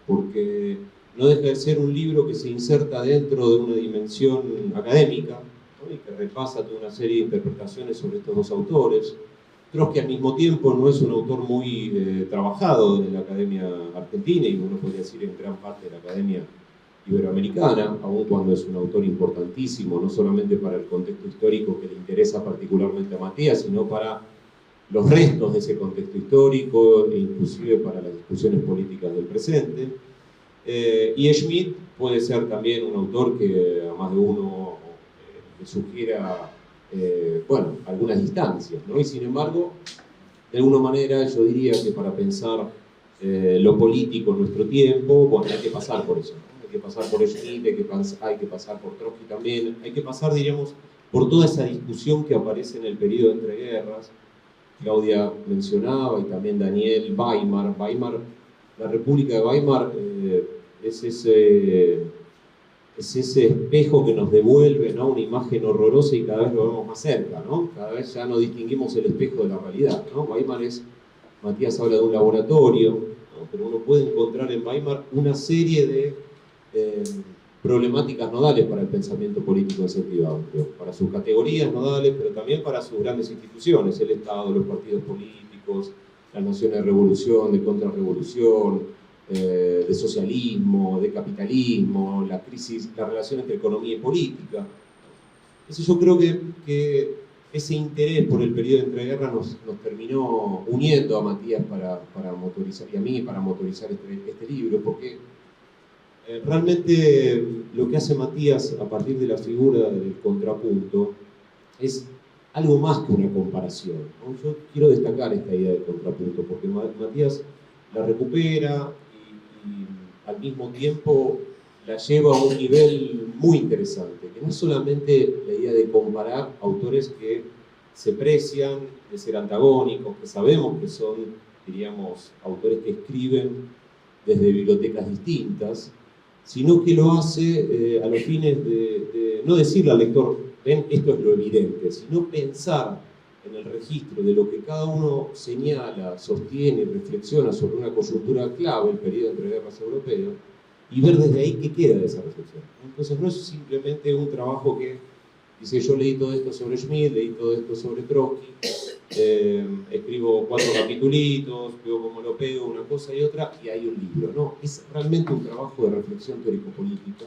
porque no deja de ser un libro que se inserta dentro de una dimensión académica, y que repasa toda una serie de interpretaciones sobre estos dos autores. Trotsky al mismo tiempo no es un autor muy trabajado en la academia argentina, y uno podría decir en gran parte de la academia iberoamericana, aun cuando es un autor importantísimo, no solamente para el contexto histórico que le interesa particularmente a Matías, sino para los restos de ese contexto histórico e inclusive para las discusiones políticas del presente. Y Schmitt puede ser también un autor que a más de uno le sugiera, bueno, algunas distancias, ¿no? Y sin embargo, de alguna manera yo diría que para pensar lo político en nuestro tiempo, bueno, hay que pasar por eso, ¿no? Hay que pasar por Schmitt, hay que pasar por Trotsky también, hay que pasar, diríamos, por toda esa discusión que aparece en el periodo entre guerras. Claudia mencionaba, y también Daniel, Weimar, la República de Weimar es ese espejo que nos devuelve, ¿no?, una imagen horrorosa, y cada vez lo vemos más cerca, ¿no? Cada vez ya no distinguimos el espejo de la realidad, ¿no? Weimar Matías habla de un laboratorio, ¿no? Pero uno puede encontrar en Weimar una serie de problemáticas nodales para el pensamiento político en sentido amplio, para sus categorías nodales, pero también para sus grandes instituciones, el Estado, los partidos políticos, las nociones de revolución, de contrarrevolución, de socialismo, de capitalismo, la crisis, la relación entre economía y política. Eso yo creo que ese interés por el periodo de entreguerras nos terminó uniendo a Matías para motorizar, y a mí para motorizar este libro, porque realmente lo que hace Matías a partir de la figura del contrapunto es algo más que una comparación, ¿no? Yo quiero destacar esta idea del contrapunto, porque Matías la recupera y al mismo tiempo la lleva a un nivel muy interesante, que no es solamente la idea de comparar autores que se precian de ser antagónicos, que sabemos que son, diríamos, autores que escriben desde bibliotecas distintas, sino que lo hace a los fines de no decirle al lector, ven, esto es lo evidente, sino pensar en el registro de lo que cada uno señala, sostiene y reflexiona sobre una coyuntura clave, el periodo entre guerras europeo, y ver desde ahí qué queda de esa reflexión. Entonces no es simplemente un trabajo que dice yo leí todo esto sobre Schmitt, leí todo esto sobre Trotsky, escribo 4 capitulitos, veo cómo lo pego, una cosa y otra, y hay un libro. No, es realmente un trabajo de reflexión teórico-política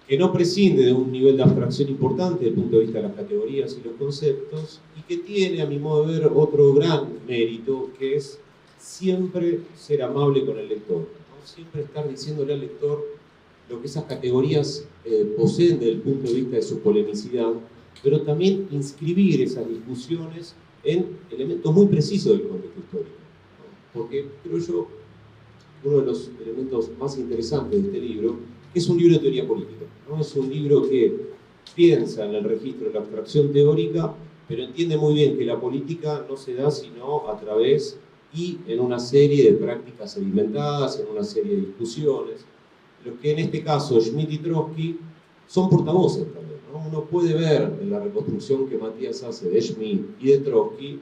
que no prescinde de un nivel de abstracción importante desde el punto de vista de las categorías y los conceptos, y que tiene, a mi modo de ver, otro gran mérito, que es siempre ser amable con el lector, ¿no? Siempre estar diciéndole al lector lo que esas categorías poseen desde el punto de vista de su polemicidad, pero también inscribir esas discusiones en elementos muy precisos del contexto histórico, ¿no? Porque creo yo, uno de los elementos más interesantes de este libro, que es un libro de teoría política, ¿no? Es un libro que piensa en el registro de la abstracción teórica, pero entiende muy bien que la política no se da sino a través y en una serie de prácticas sedimentadas, en una serie de discusiones, lo que en este caso Schmitt y Trotsky son portavoces también, ¿no? Uno puede ver en la reconstrucción que Matías hace de Schmitt y de Trotsky,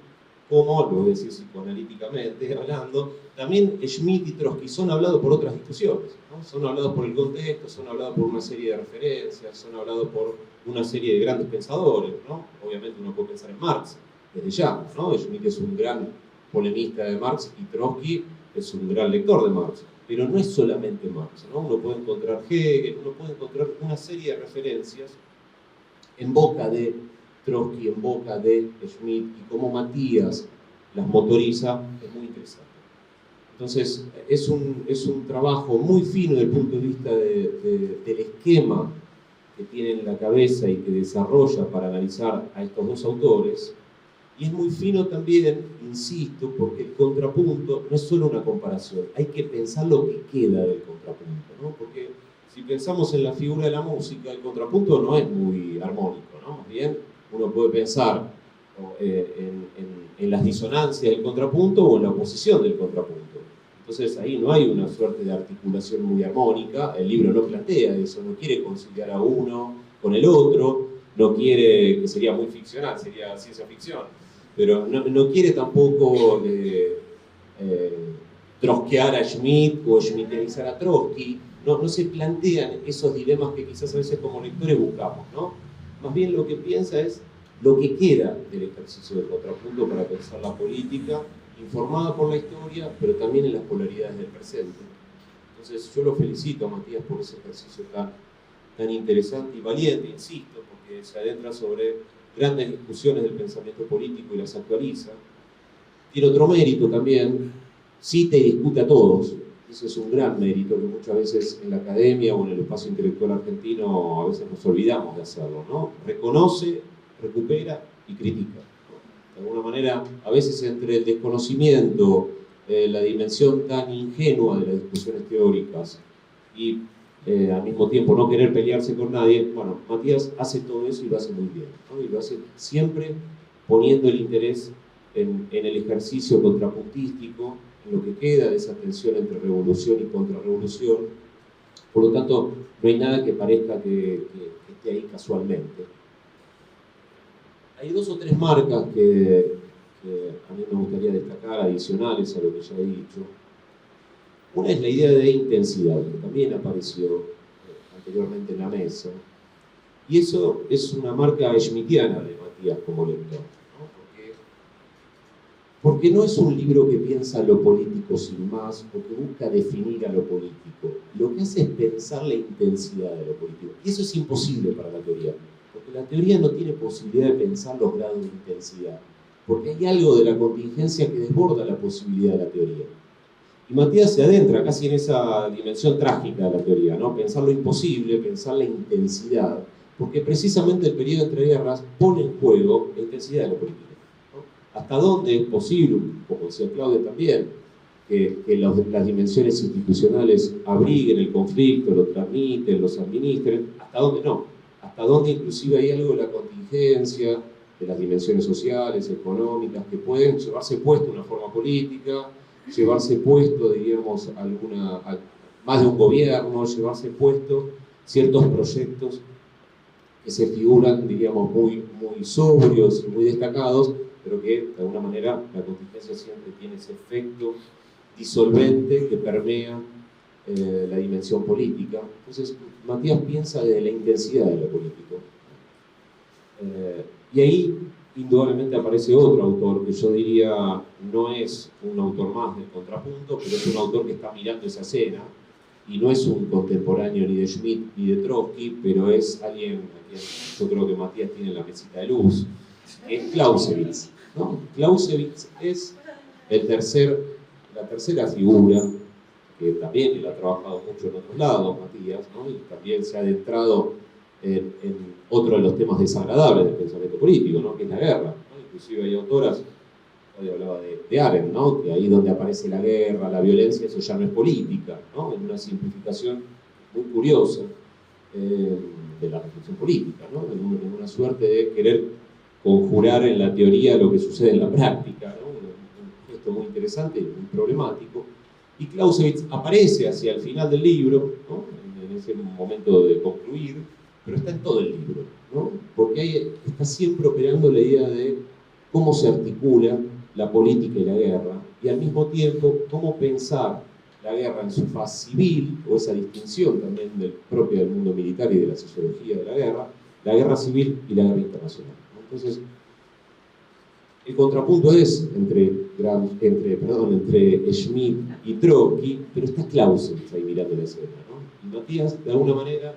como, lo voy a decir psicoanalíticamente hablando, también Schmitt y Trotsky son hablados por otras discusiones, ¿no? Son hablados por el contexto, son hablados por una serie de referencias, son hablados por una serie de grandes pensadores, ¿no? Obviamente uno puede pensar en Marx, desde ya, ¿no? Schmitt es un gran polemista de Marx y Trotsky es un gran lector de Marx. Pero no es solamente Marx, ¿no? Uno puede encontrar Hegel, uno puede encontrar una serie de referencias en boca de Trotsky, en boca de Schmitt, y cómo Matías las motoriza, es muy interesante. Entonces, es un trabajo muy fino desde el punto de vista del esquema que tiene en la cabeza y que desarrolla para analizar a estos dos autores. Y es muy fino también, insisto, porque el contrapunto no es solo una comparación, hay que pensar lo que queda del contrapunto, ¿no? Porque si pensamos en la figura de la música, el contrapunto no es muy armónico, ¿no? Más bien, uno puede pensar en las disonancias del contrapunto o en la oposición del contrapunto. Entonces ahí no hay una suerte de articulación muy armónica, el libro no plantea eso, no quiere conciliar a uno con el otro, no quiere, que sería muy ficcional, sería ciencia ficción, pero no quiere tampoco trotskiear a Schmitt o schmitterizar a Trotsky, no se plantean esos dilemas que quizás a veces como lectores buscamos, ¿no? Más bien lo que piensa es lo que queda del ejercicio del contrapunto para pensar la política, informada por la historia, pero también en las polaridades del presente. Entonces yo lo felicito a Matías por ese ejercicio tan interesante y valiente, insisto, porque se adentra sobre grandes discusiones del pensamiento político y las actualiza. Tiene otro mérito también, cita y discute a todos. Ese es un gran mérito que muchas veces en la academia o en el espacio intelectual argentino a veces nos olvidamos de hacerlo, ¿no? Reconoce, recupera y critica, ¿no? De alguna manera, a veces entre el desconocimiento, la dimensión tan ingenua de las discusiones teóricas y al mismo tiempo no querer pelearse con nadie, bueno, Matías hace todo eso y lo hace muy bien, ¿no? Y lo hace siempre poniendo el interés en el ejercicio contrapuntístico, en lo que queda de esa tensión entre revolución y contrarrevolución. Por lo tanto, no hay nada que parezca que esté ahí casualmente. Hay 2 o 3 marcas que a mí me gustaría destacar, adicionales a lo que ya he dicho. Una es la idea de intensidad, que también apareció anteriormente en la mesa. Y eso es una marca schmittiana de Matías como lector, ¿no? Porque no es un libro que piensa lo político sin más, o que busca definir a lo político. Lo que hace es pensar la intensidad de lo político. Y eso es imposible para la teoría, porque la teoría no tiene posibilidad de pensar los grados de intensidad, porque hay algo de la contingencia que desborda la posibilidad de la teoría. Y Matías se adentra casi en esa dimensión trágica de la teoría, ¿no? Pensar lo imposible, pensar la intensidad, porque precisamente el periodo entre guerras pone en juego la intensidad de la política, ¿no? Hasta dónde es posible, como decía Claudia también, que las dimensiones institucionales abriguen el conflicto, lo transmiten, los administren, hasta dónde no, hasta dónde inclusive hay algo de la contingencia, de las dimensiones sociales, económicas, que pueden llevarse puesto una forma política, llevarse puesto, diríamos, más de un gobierno, llevarse puesto ciertos proyectos que se figuran, diríamos, muy sobrios y muy destacados, pero que de alguna manera la contingencia siempre tiene ese efecto disolvente que permea la dimensión política. Entonces, Matías piensa de la intensidad de lo político. Y ahí, indudablemente, aparece otro autor que yo diría no es un autor más del contrapunto, pero es un autor que está mirando esa escena, y no es un contemporáneo ni de Schmitt ni de Trotsky, pero es alguien a quien yo creo que Matías tiene en la mesita de luz, que es Clausewitz, ¿no? Clausewitz es la tercera figura, que también él ha trabajado mucho en otros lados, Matías, ¿no? Y también se ha adentrado en otro de los temas desagradables del pensamiento político, ¿no? Que es la guerra, ¿no? Inclusive hay autoras, hoy hablaba de Arendt, ¿no? Que ahí donde aparece la guerra, la violencia, eso ya no es política, ¿no? En una simplificación muy curiosa de la reflexión política, ¿no? En una suerte de querer conjurar en la teoría lo que sucede en la práctica, ¿no? Un gesto muy interesante y muy problemático. Y Clausewitz aparece hacia el final del libro, ¿no? En ese momento de concluir, pero está en todo el libro, ¿no? Porque ahí está siempre operando la idea de cómo se articula la política y la guerra, y al mismo tiempo cómo pensar la guerra en su faz civil, o esa distinción también propia del mundo militar y de la sociología de la guerra civil y la guerra internacional. Entonces, el contrapunto es entre Schmitt y Trotsky, pero está Clausewitz ahí mirando la escena, ¿no? Y Matías, de alguna manera,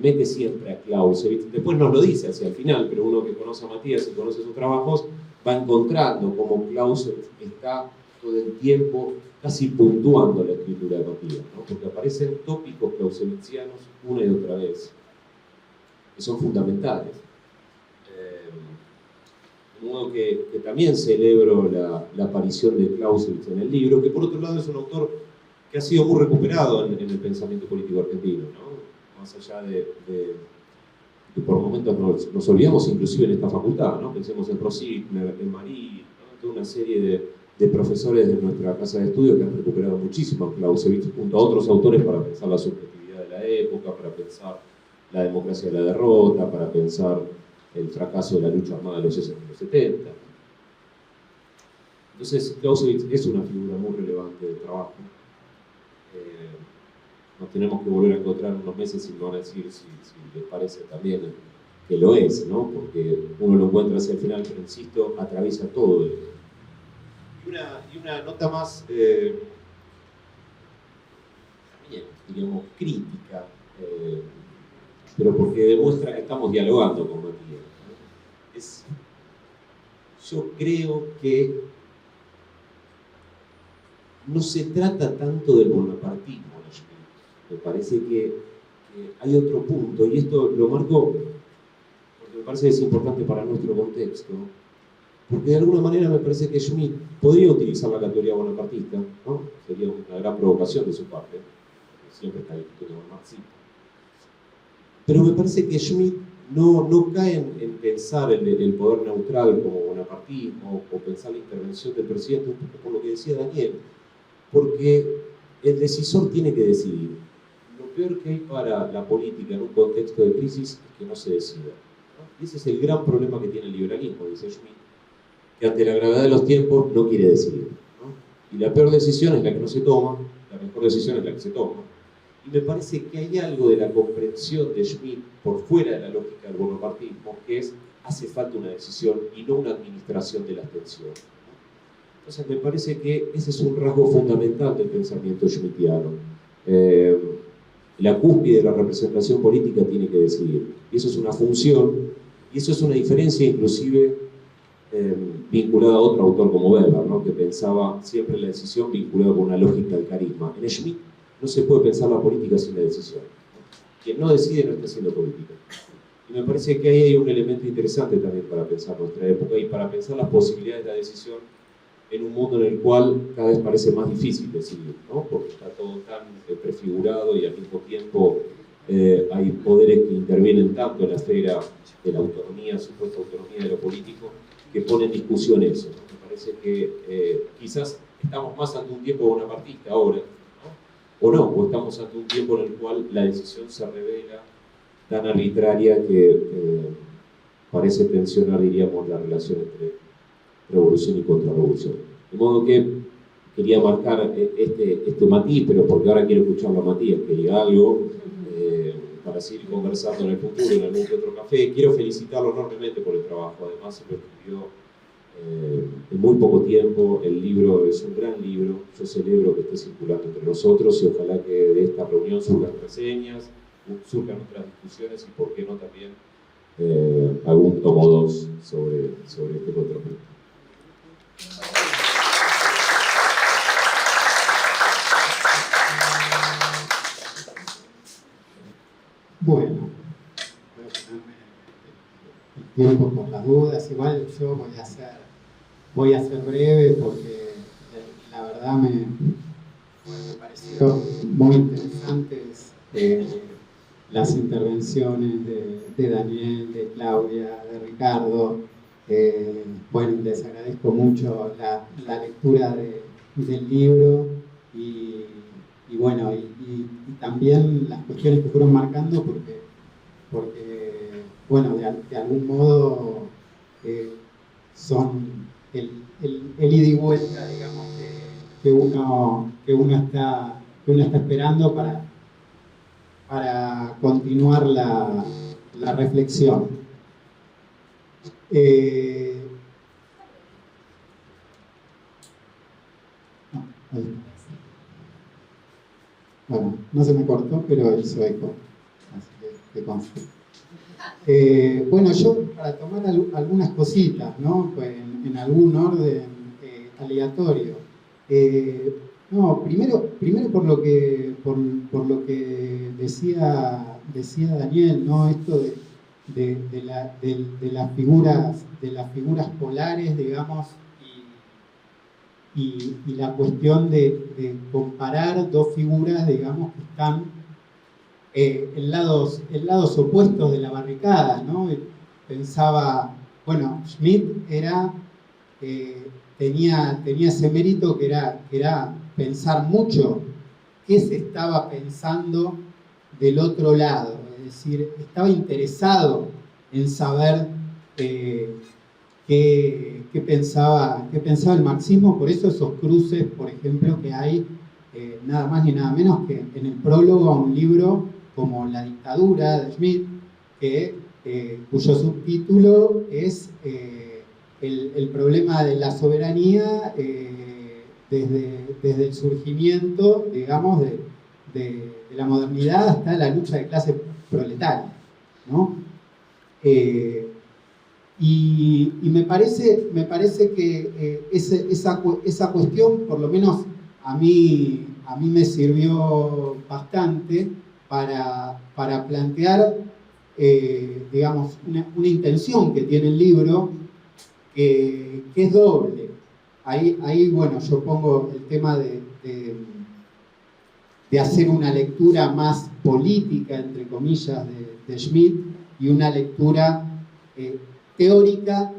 mete siempre a Clausewitz. Después nos lo dice hacia el final, pero uno que conoce a Matías y conoce sus trabajos va encontrando cómo Clausewitz está todo el tiempo casi puntuando la escritura de Matías, ¿no? Porque aparecen tópicos clausewitzianos una y otra vez, que son fundamentales. De modo que también celebro la aparición de Clausewitz en el libro, que por otro lado es un autor que ha sido muy recuperado en el pensamiento político argentino, ¿no? Más allá de por momentos nos olvidamos inclusive en esta facultad, ¿no? Pensemos en Rositner, en Marí, ¿no? Toda una serie de profesores de nuestra casa de estudio que han recuperado muchísimo a Clausewitz junto a otros autores para pensar la subjetividad de la época, para pensar la democracia de la derrota, para pensar el fracaso de la lucha armada de los 60 y los 70. Entonces, Clausewitz es una figura muy relevante del trabajo. Nos tenemos que volver a encontrar unos meses y me van a decir si les parece también que lo es, ¿no? Porque uno lo encuentra hacia el final, pero insisto, atraviesa todo. Y una nota más, también, digamos, crítica, pero porque demuestra que estamos dialogando con Matías, ¿no? Yo creo que no se trata tanto del bonapartismo. Me parece que hay otro punto, y esto lo marco porque me parece que es importante para nuestro contexto, porque de alguna manera me parece que Schmitt podría utilizar la teoría bonapartista, ¿no? Sería una gran provocación de su parte, porque siempre está discutiendo con marxismo. Pero me parece que Schmitt no cae en pensar el poder neutral como bonapartismo, o pensar la intervención del presidente, un poco por lo que decía Daniel, porque el decisor tiene que decidir. Lo peor que hay para la política en un contexto de crisis es que no se decida, ¿no? Y ese es el gran problema que tiene el liberalismo, dice Schmitt, que ante la gravedad de los tiempos no quiere decidir, ¿no? Y la peor decisión es la que no se toma, la mejor decisión es la que se toma. Y me parece que hay algo de la comprensión de Schmitt por fuera de la lógica del bonapartismo, que es, hace falta una decisión y no una administración de las tensiones. Entonces me parece que ese es un rasgo fundamental del pensamiento schmittiano. La cúspide de la representación política tiene que decidir. Y eso es una función, y eso es una diferencia inclusive vinculada a otro autor como Weber, ¿no? Que pensaba siempre la decisión vinculada con una lógica del carisma. En Schmitt no se puede pensar la política sin la decisión. Quien no decide no está haciendo política. Y me parece que ahí hay un elemento interesante también para pensar nuestra época y para pensar las posibilidades de la decisión en un mundo en el cual cada vez parece más difícil decidir, ¿no? Porque está todo tan prefigurado y al mismo tiempo hay poderes que intervienen tanto en la esfera de la autonomía, supuesta autonomía de lo político, que pone en discusión eso, ¿no? Me parece que quizás estamos más ante un tiempo bonapartista ahora, ¿no? O estamos ante un tiempo en el cual la decisión se revela tan arbitraria que parece tensionar, diríamos, la relación entre revolución y contrarrevolución. De modo que quería marcar este matiz, pero porque ahora quiero escucharlo a Matías, que diga algo, para seguir conversando en el futuro, en algún que otro café. Quiero felicitarlo enormemente por el trabajo, además se lo escribió en muy poco tiempo. El libro es un gran libro, yo celebro que esté circulando entre nosotros y ojalá que de esta reunión surjan reseñas, surjan otras discusiones y por qué no también algún tomo 2 sobre este contrapunto. Bueno, voy a ponerme el tiempo por las dudas. Igual yo voy a ser breve porque la verdad me pareció muy interesantes las intervenciones de Daniel, de Claudia, de Ricardo. Bueno, les agradezco mucho la lectura del libro y bueno, y también las cuestiones que fueron marcando porque bueno, de algún modo son el ida y vuelta, digamos, que uno está esperando para continuar la reflexión. Bueno, no se me cortó, pero hizo eco, así que conste. Bueno, yo para tomar algunas cositas, ¿no? Pues en algún orden aleatorio. No, primero por lo que decía Daniel, ¿no? Esto de las figuras polares, digamos, y la cuestión de comparar dos figuras, digamos, que están en lados opuestos de la barricada, ¿no? Pensaba, bueno, Schmitt tenía ese mérito que era pensar mucho qué se estaba pensando del otro lado, es decir, estaba interesado en saber qué pensaba el marxismo. Por eso esos cruces, por ejemplo, que hay nada más ni nada menos que en el prólogo a un libro como La dictadura de Schmitt, cuyo subtítulo es el problema de la soberanía desde el surgimiento, digamos, de la modernidad hasta la lucha de clase proletaria, ¿no? Y me parece que esa cuestión, por lo menos a mí me sirvió bastante para plantear, digamos, una intención que tiene el libro, que es doble. Ahí, bueno, yo pongo el tema de hacer una lectura más política, entre comillas, de Schmitt, y una lectura teórica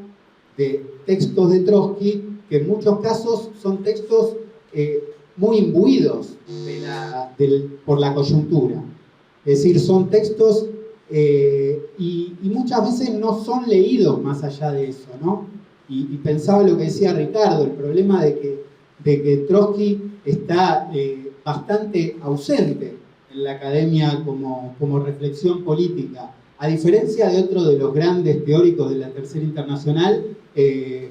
de textos de Trotsky, que en muchos casos son textos muy imbuidos por la coyuntura. Es decir, son textos y muchas veces no son leídos más allá de eso, ¿no? Y pensaba lo que decía Ricardo, el problema de que Trotsky está bastante ausente en la academia como reflexión política, a diferencia de otro de los grandes teóricos de la Tercera Internacional,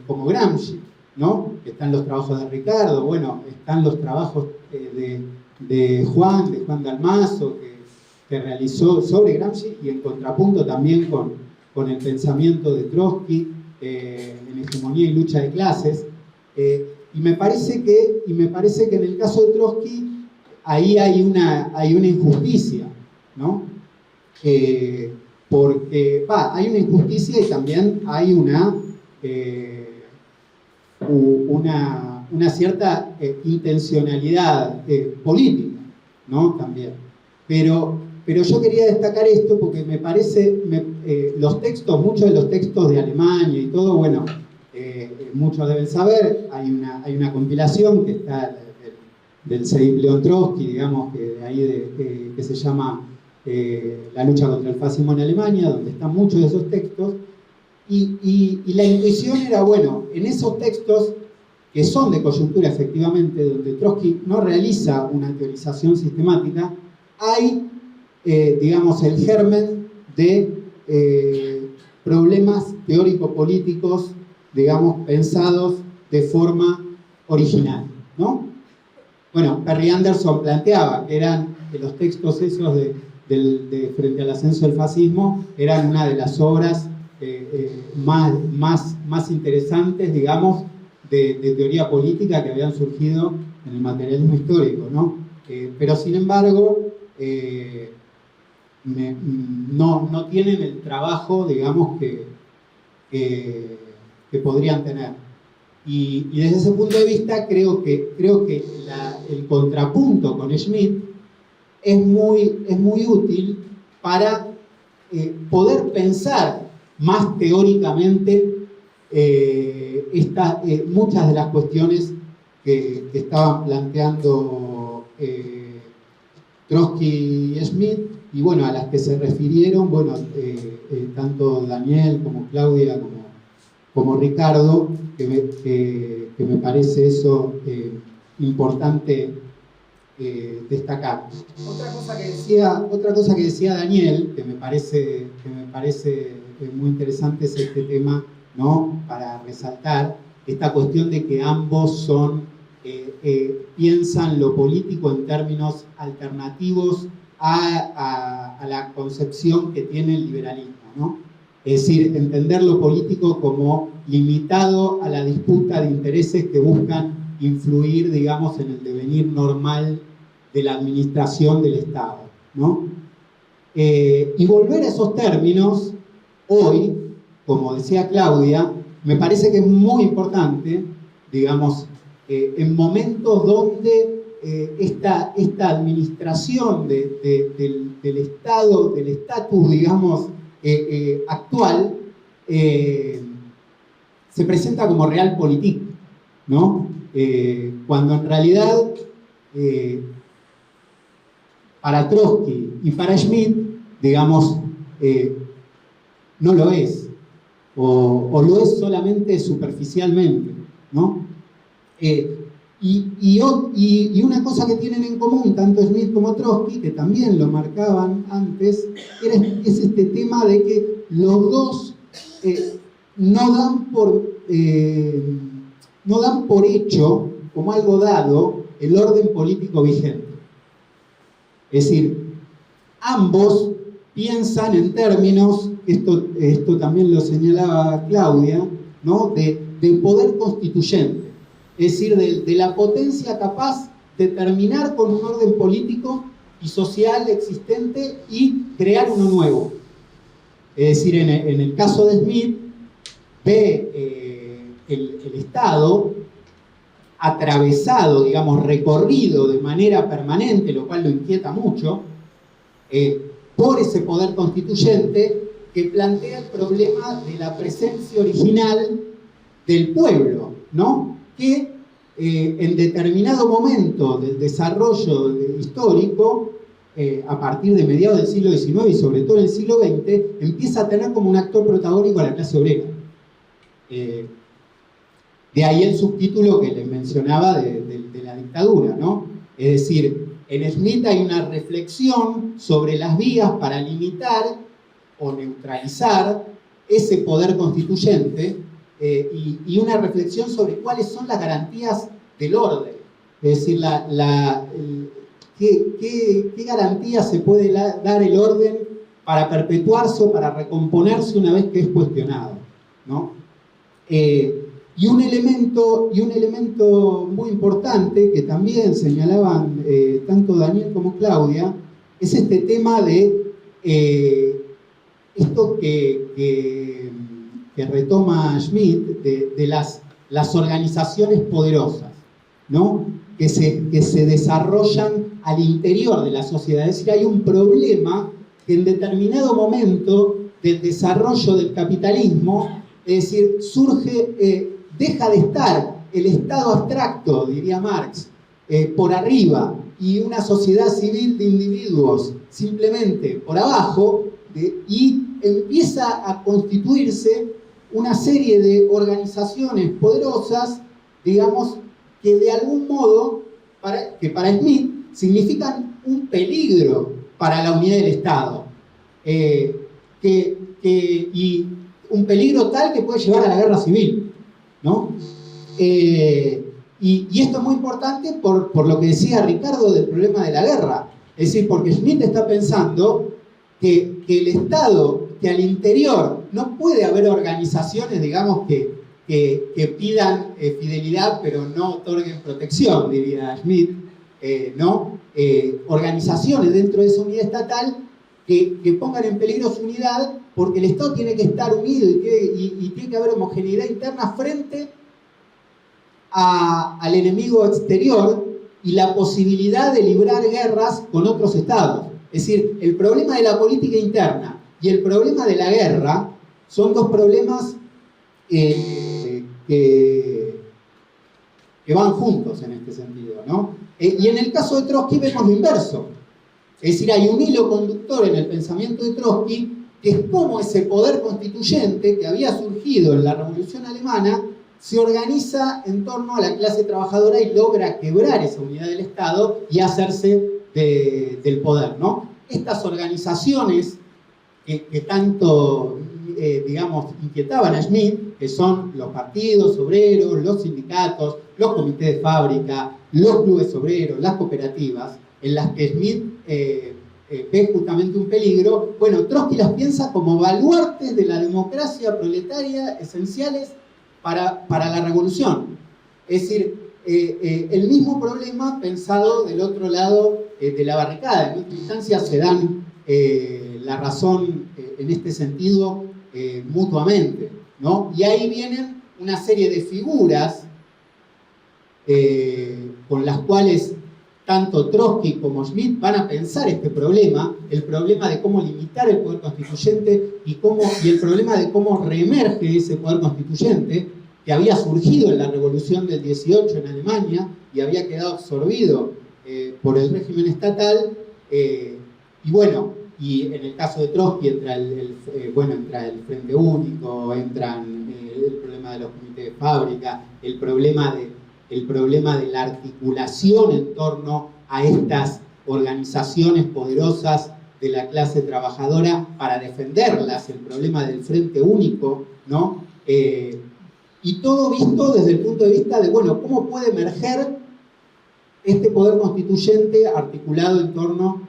como Gramsci, ¿no? Están los trabajos de Ricardo, bueno, están los trabajos de Juan Dalmaso, que realizó sobre Gramsci, y en contrapunto también con el pensamiento de Trotsky, en Hegemonía y Lucha de Clases. Y me parece que en el caso de Trotsky ahí hay una injusticia, ¿no? Porque hay una injusticia y también hay una una cierta intencionalidad política, ¿no? También. Pero yo quería destacar esto porque me parece, los textos, muchos de los textos de Alemania y todo, bueno, muchos deben saber, hay una compilación que está del León Trotsky, digamos, que de ahí que se llama La lucha contra el fascismo en Alemania, donde están muchos de esos textos, y la intuición era, bueno, en esos textos, que son de coyuntura efectivamente, donde Trotsky no realiza una teorización sistemática, hay, digamos, el germen de problemas teórico-políticos, digamos, pensados de forma original, ¿no? Bueno, Perry Anderson planteaba que los textos esos de frente al ascenso del fascismo eran una de las obras más interesantes, digamos, de teoría política que habían surgido en el materialismo histórico, ¿no? Pero sin embargo, no tienen el trabajo, digamos, que podrían tener. Y desde ese punto de vista creo que el contrapunto con Schmitt es muy útil para poder pensar más teóricamente muchas de las cuestiones que estaban planteando Trotsky y Schmitt, y bueno, a las que se refirieron, bueno, tanto Daniel como Claudia como Ricardo, que me parece eso importante destacar. Otra cosa que decía Daniel, que me parece muy interesante, es este tema, ¿no? Para resaltar esta cuestión de que ambos piensan lo político en términos alternativos a la concepción que tiene el liberalismo, ¿no? Es decir, entender lo político como limitado a la disputa de intereses que buscan influir, digamos, en el devenir normal de la administración del Estado, ¿no? Y volver a esos términos, hoy, como decía Claudia, me parece que es muy importante, digamos, en momentos donde esta administración del Estado, del estatus, digamos, actual, se presenta como realpolitik, ¿no? Cuando en realidad para Trotsky y para Schmitt, digamos, no lo es, o lo es solamente superficialmente, ¿no? Y una cosa que tienen en común tanto Schmitt como Trotsky, que también lo marcaban antes, es este tema de que los dos no dan por hecho, como algo dado, el orden político vigente. Es decir, ambos piensan en términos, esto también lo señalaba Claudia, ¿no? de poder constituyente. Es decir, de la potencia capaz de terminar con un orden político y social existente y crear uno nuevo. Es decir, en el caso de Schmitt, ve el Estado atravesado, digamos, recorrido de manera permanente, lo cual lo inquieta mucho, por ese poder constituyente que plantea el problema de la presencia original del pueblo, ¿no? Que en determinado momento del desarrollo histórico, a partir de mediados del siglo XIX y sobre todo en el siglo XX, empieza a tener como un actor protagónico a la clase obrera. De ahí el subtítulo que les mencionaba de la dictadura, ¿no? Es decir, en Schmitt hay una reflexión sobre las vías para limitar o neutralizar ese poder constituyente, y una reflexión sobre cuáles son las garantías del orden. Es decir, ¿qué garantías se puede dar el orden para perpetuarse o para recomponerse una vez que es cuestionado, ¿no? Y un elemento muy importante que también señalaban tanto Daniel como Claudia es este tema de esto que retoma Schmitt de las organizaciones poderosas, ¿no? que se desarrollan al interior de la sociedad. Es decir, hay un problema que en determinado momento del desarrollo del capitalismo, es decir, surge, deja de estar el Estado abstracto, diría Marx, por arriba, y una sociedad civil de individuos simplemente por abajo, y empieza a constituirse una serie de organizaciones poderosas, digamos, que de algún modo, que para Smith significan un peligro para la unidad del Estado. Y un peligro tal que puede llevar a la guerra civil, ¿no? Y esto es muy importante por lo que decía Ricardo del problema de la guerra. Es decir, porque Smith está pensando que el Estado, que al interior no puede haber organizaciones, digamos, que pidan fidelidad pero no otorguen protección, diría Smith, ¿no? Organizaciones dentro de esa unidad estatal que pongan en peligro su unidad, porque el Estado tiene que estar unido y tiene que haber homogeneidad interna frente al enemigo exterior y la posibilidad de librar guerras con otros estados. Es decir, el problema de la política interna y el problema de la guerra son dos problemas que van juntos en este sentido, ¿no? Y en el caso de Trotsky vemos lo inverso. Es decir, hay un hilo conductor en el pensamiento de Trotsky, que es cómo ese poder constituyente que había surgido en la Revolución Alemana se organiza en torno a la clase trabajadora y logra quebrar esa unidad del Estado y hacerse del poder, ¿no? Estas organizaciones que tanto, digamos, inquietaban a Smith, que son los partidos obreros, los sindicatos, los comités de fábrica, los clubes obreros, las cooperativas, en las que Smith ve justamente un peligro. Bueno, Trotsky las piensa como baluartes de la democracia proletaria esenciales para la revolución. Es decir, el mismo problema pensado del otro lado de la barricada. En última instancia se dan la razón en este sentido mutuamente, ¿no? Y ahí vienen una serie de figuras con las cuales tanto Trotsky como Smith van a pensar este problema, el problema de cómo limitar el poder constituyente y el problema de cómo reemerge ese poder constituyente que había surgido en la Revolución del 18 en Alemania y había quedado absorbido por el régimen estatal. Y bueno, y en el caso de Trotsky entra el Frente Único, entran el problema de los comités de fábrica, el problema de la articulación en torno a estas organizaciones poderosas de la clase trabajadora para defenderlas, el problema del Frente Único, ¿no? Y todo visto desde el punto de vista de, bueno, cómo puede emerger este poder constituyente articulado en torno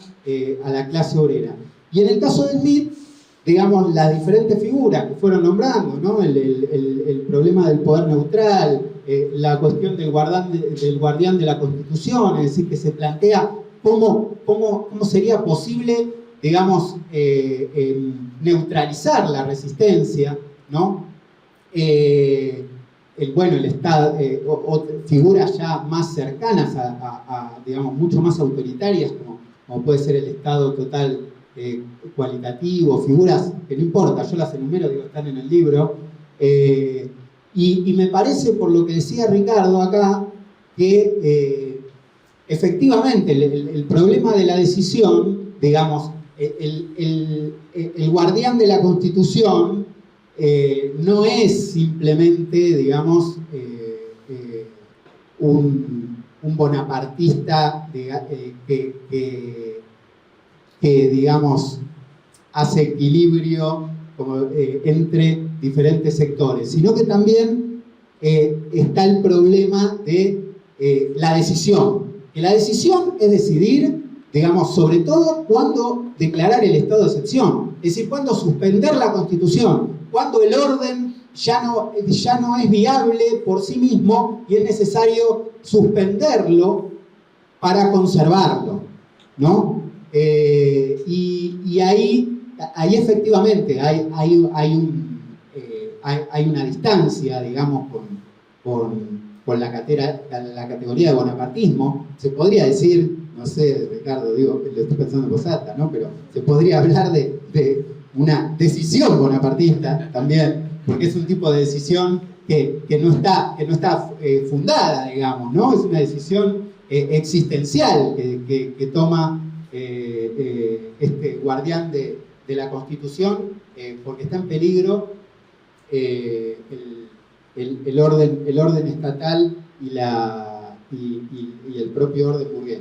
a la clase obrera. Y en el caso de Smith, digamos, las diferentes figuras que fueron nombrando, ¿no? El problema del poder neutral, la cuestión del guardián de la Constitución, es decir, que se plantea cómo sería posible, digamos, neutralizar la resistencia, ¿no? El Estado, figuras ya más cercanas digamos, mucho más autoritarias, como puede ser el Estado total cualitativo, figuras que no importa, yo las enumero, digo, están en el libro. Y me parece, por lo que decía Ricardo acá, que efectivamente el problema de la decisión, digamos, el guardián de la Constitución no es simplemente, digamos, un bonapartista que, digamos, hace equilibrio entre diferentes sectores, sino que también está el problema de la decisión. Que la decisión es decidir, digamos, sobre todo cuándo declarar el estado de excepción, es decir, cuándo suspender la Constitución, cuando el orden ya no es viable por sí mismo y es necesario suspenderlo para conservarlo, ¿no? Y ahí efectivamente hay una distancia, digamos, la categoría de bonapartismo. Se podría decir, no sé, Ricardo, digo, lo estoy pensando en voz alta, ¿no? Pero se podría hablar de una decisión bonapartista también, porque es un tipo de decisión que no está fundada, digamos, ¿no? Es una decisión existencial que toma este guardián de la Constitución, porque está en peligro el orden estatal y el propio orden burgués.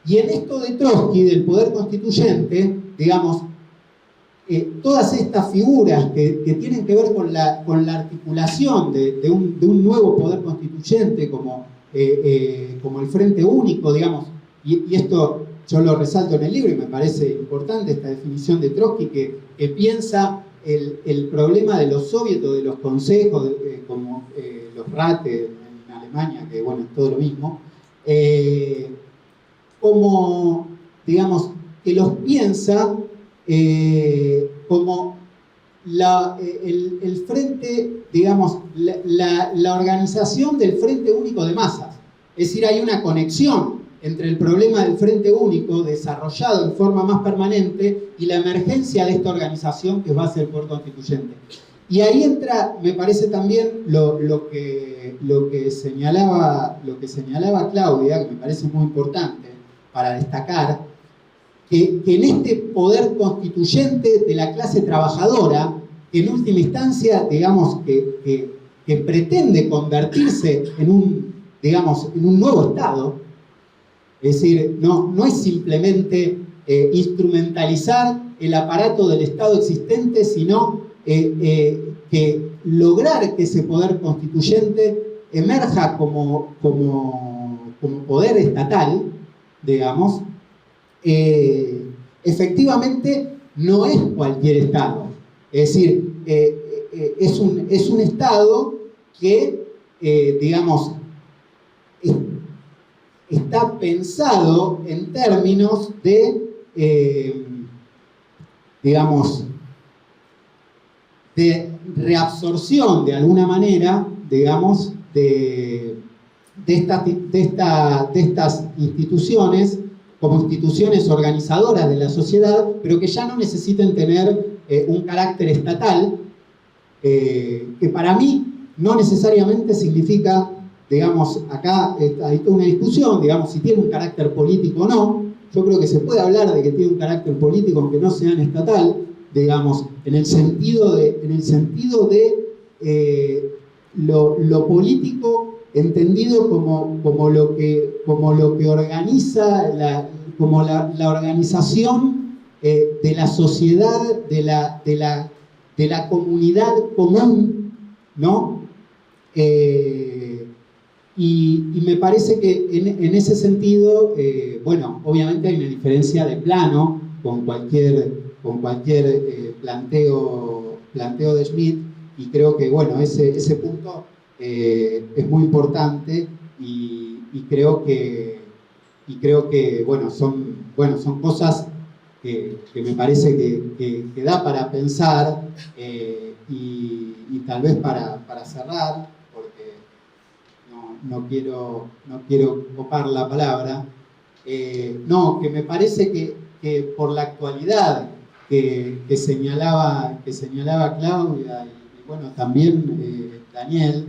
Y en esto de Trotsky, del poder constituyente, digamos, todas estas figuras que tienen que ver con la articulación de un nuevo poder constituyente como el Frente Único, digamos, y esto yo lo resalto en el libro y me parece importante esta definición de Trotsky que piensa el problema de los soviets o de los consejos, como los Räte en Alemania, que bueno, es todo lo mismo, como, digamos, que los piensa como el frente, digamos, la organización del Frente Único de Masas. Es decir, hay una conexión entre el problema del Frente Único desarrollado en forma más permanente y la emergencia de esta organización que va a ser el poder constituyente. Y ahí entra, me parece también, lo que señalaba Claudia, que me parece muy importante para destacar, que en este poder constituyente de la clase trabajadora, que en última instancia, digamos, que pretende convertirse en un nuevo Estado, es decir, no es simplemente instrumentalizar el aparato del Estado existente, sino que lograr que ese poder constituyente emerja como poder estatal, digamos, efectivamente no es cualquier Estado. Es decir, es un Estado que, digamos, está pensado en términos de, digamos, de reabsorción de alguna manera, digamos, de estas instituciones como instituciones organizadoras de la sociedad, pero que ya no necesiten tener un carácter estatal, que para mí no necesariamente significa, digamos, acá hay toda una discusión, digamos, si tiene un carácter político o no. Yo creo que se puede hablar de que tiene un carácter político aunque no sea estatal, digamos, en el sentido de lo político entendido como lo que organiza como la organización de la sociedad, de la comunidad común, ¿no? Y me parece que en ese sentido, bueno, obviamente hay una diferencia de plano con cualquier planteo de Schmitt, y creo que, bueno, ese punto es muy importante y creo que bueno, son cosas que me parece que da para pensar, y tal vez para cerrar, porque no quiero copar la palabra, que me parece que por la actualidad que señalaba Claudia y bueno, también Daniel,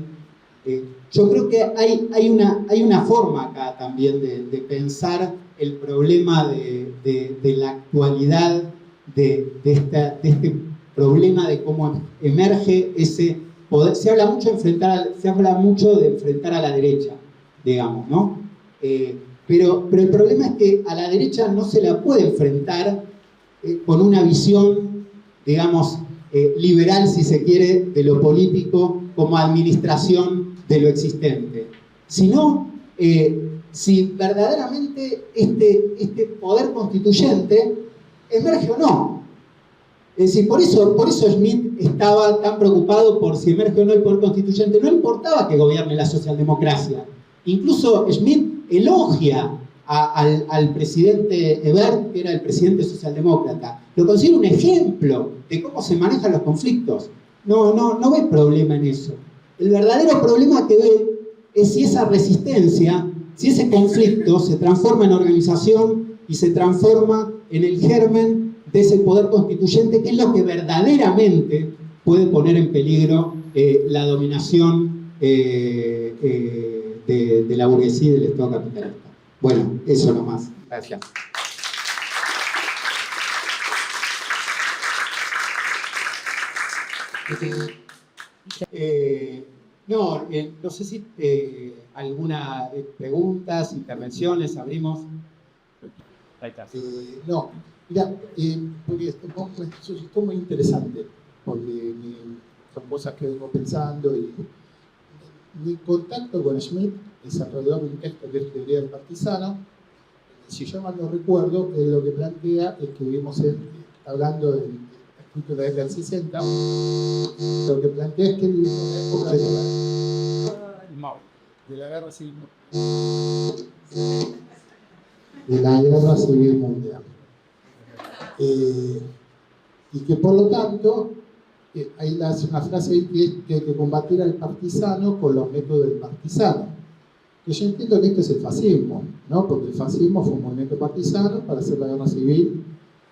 yo creo que hay una forma acá también de pensar el problema de la actualidad, de este problema de cómo emerge ese poder. Se habla mucho de enfrentar a la derecha, digamos, ¿no? Pero el problema es que a la derecha no se la puede enfrentar con una visión, digamos, liberal, si se quiere, de lo político como administración de lo existente. Sino, si verdaderamente este poder constituyente emerge o no. Es decir, por eso Schmitt estaba tan preocupado por si emerge o no el poder constituyente. No importaba que gobierne la socialdemocracia. Incluso Schmitt elogia al presidente Ebert, que era el presidente socialdemócrata. Lo considera un ejemplo de cómo se manejan los conflictos. No ve problema en eso. El verdadero problema que ve es si esa resistencia, si ese conflicto se transforma en organización y se transforma en el germen de ese poder constituyente, que es lo que verdaderamente puede poner en peligro la dominación de la burguesía y del Estado capitalista. Bueno, eso nomás. Gracias. No sé si alguna preguntas, intervenciones, abrimos. Ahí está. No, mira, porque esto es muy interesante, porque son cosas que vengo pensando y mi contacto con Schmitt es alrededor de un texto que es Teoría del Partisano. Si yo mal no recuerdo, lo que plantea es que vivimos hablando del escrito de la década del 60, lo que plantea es que en la época de la guerra civil mundial. Y que por lo tanto, hay una frase ahí que hay que combatir al partisano con los métodos del partisano. Que yo entiendo que esto es el fascismo, ¿no? Porque el fascismo fue un movimiento partisano para hacer la guerra civil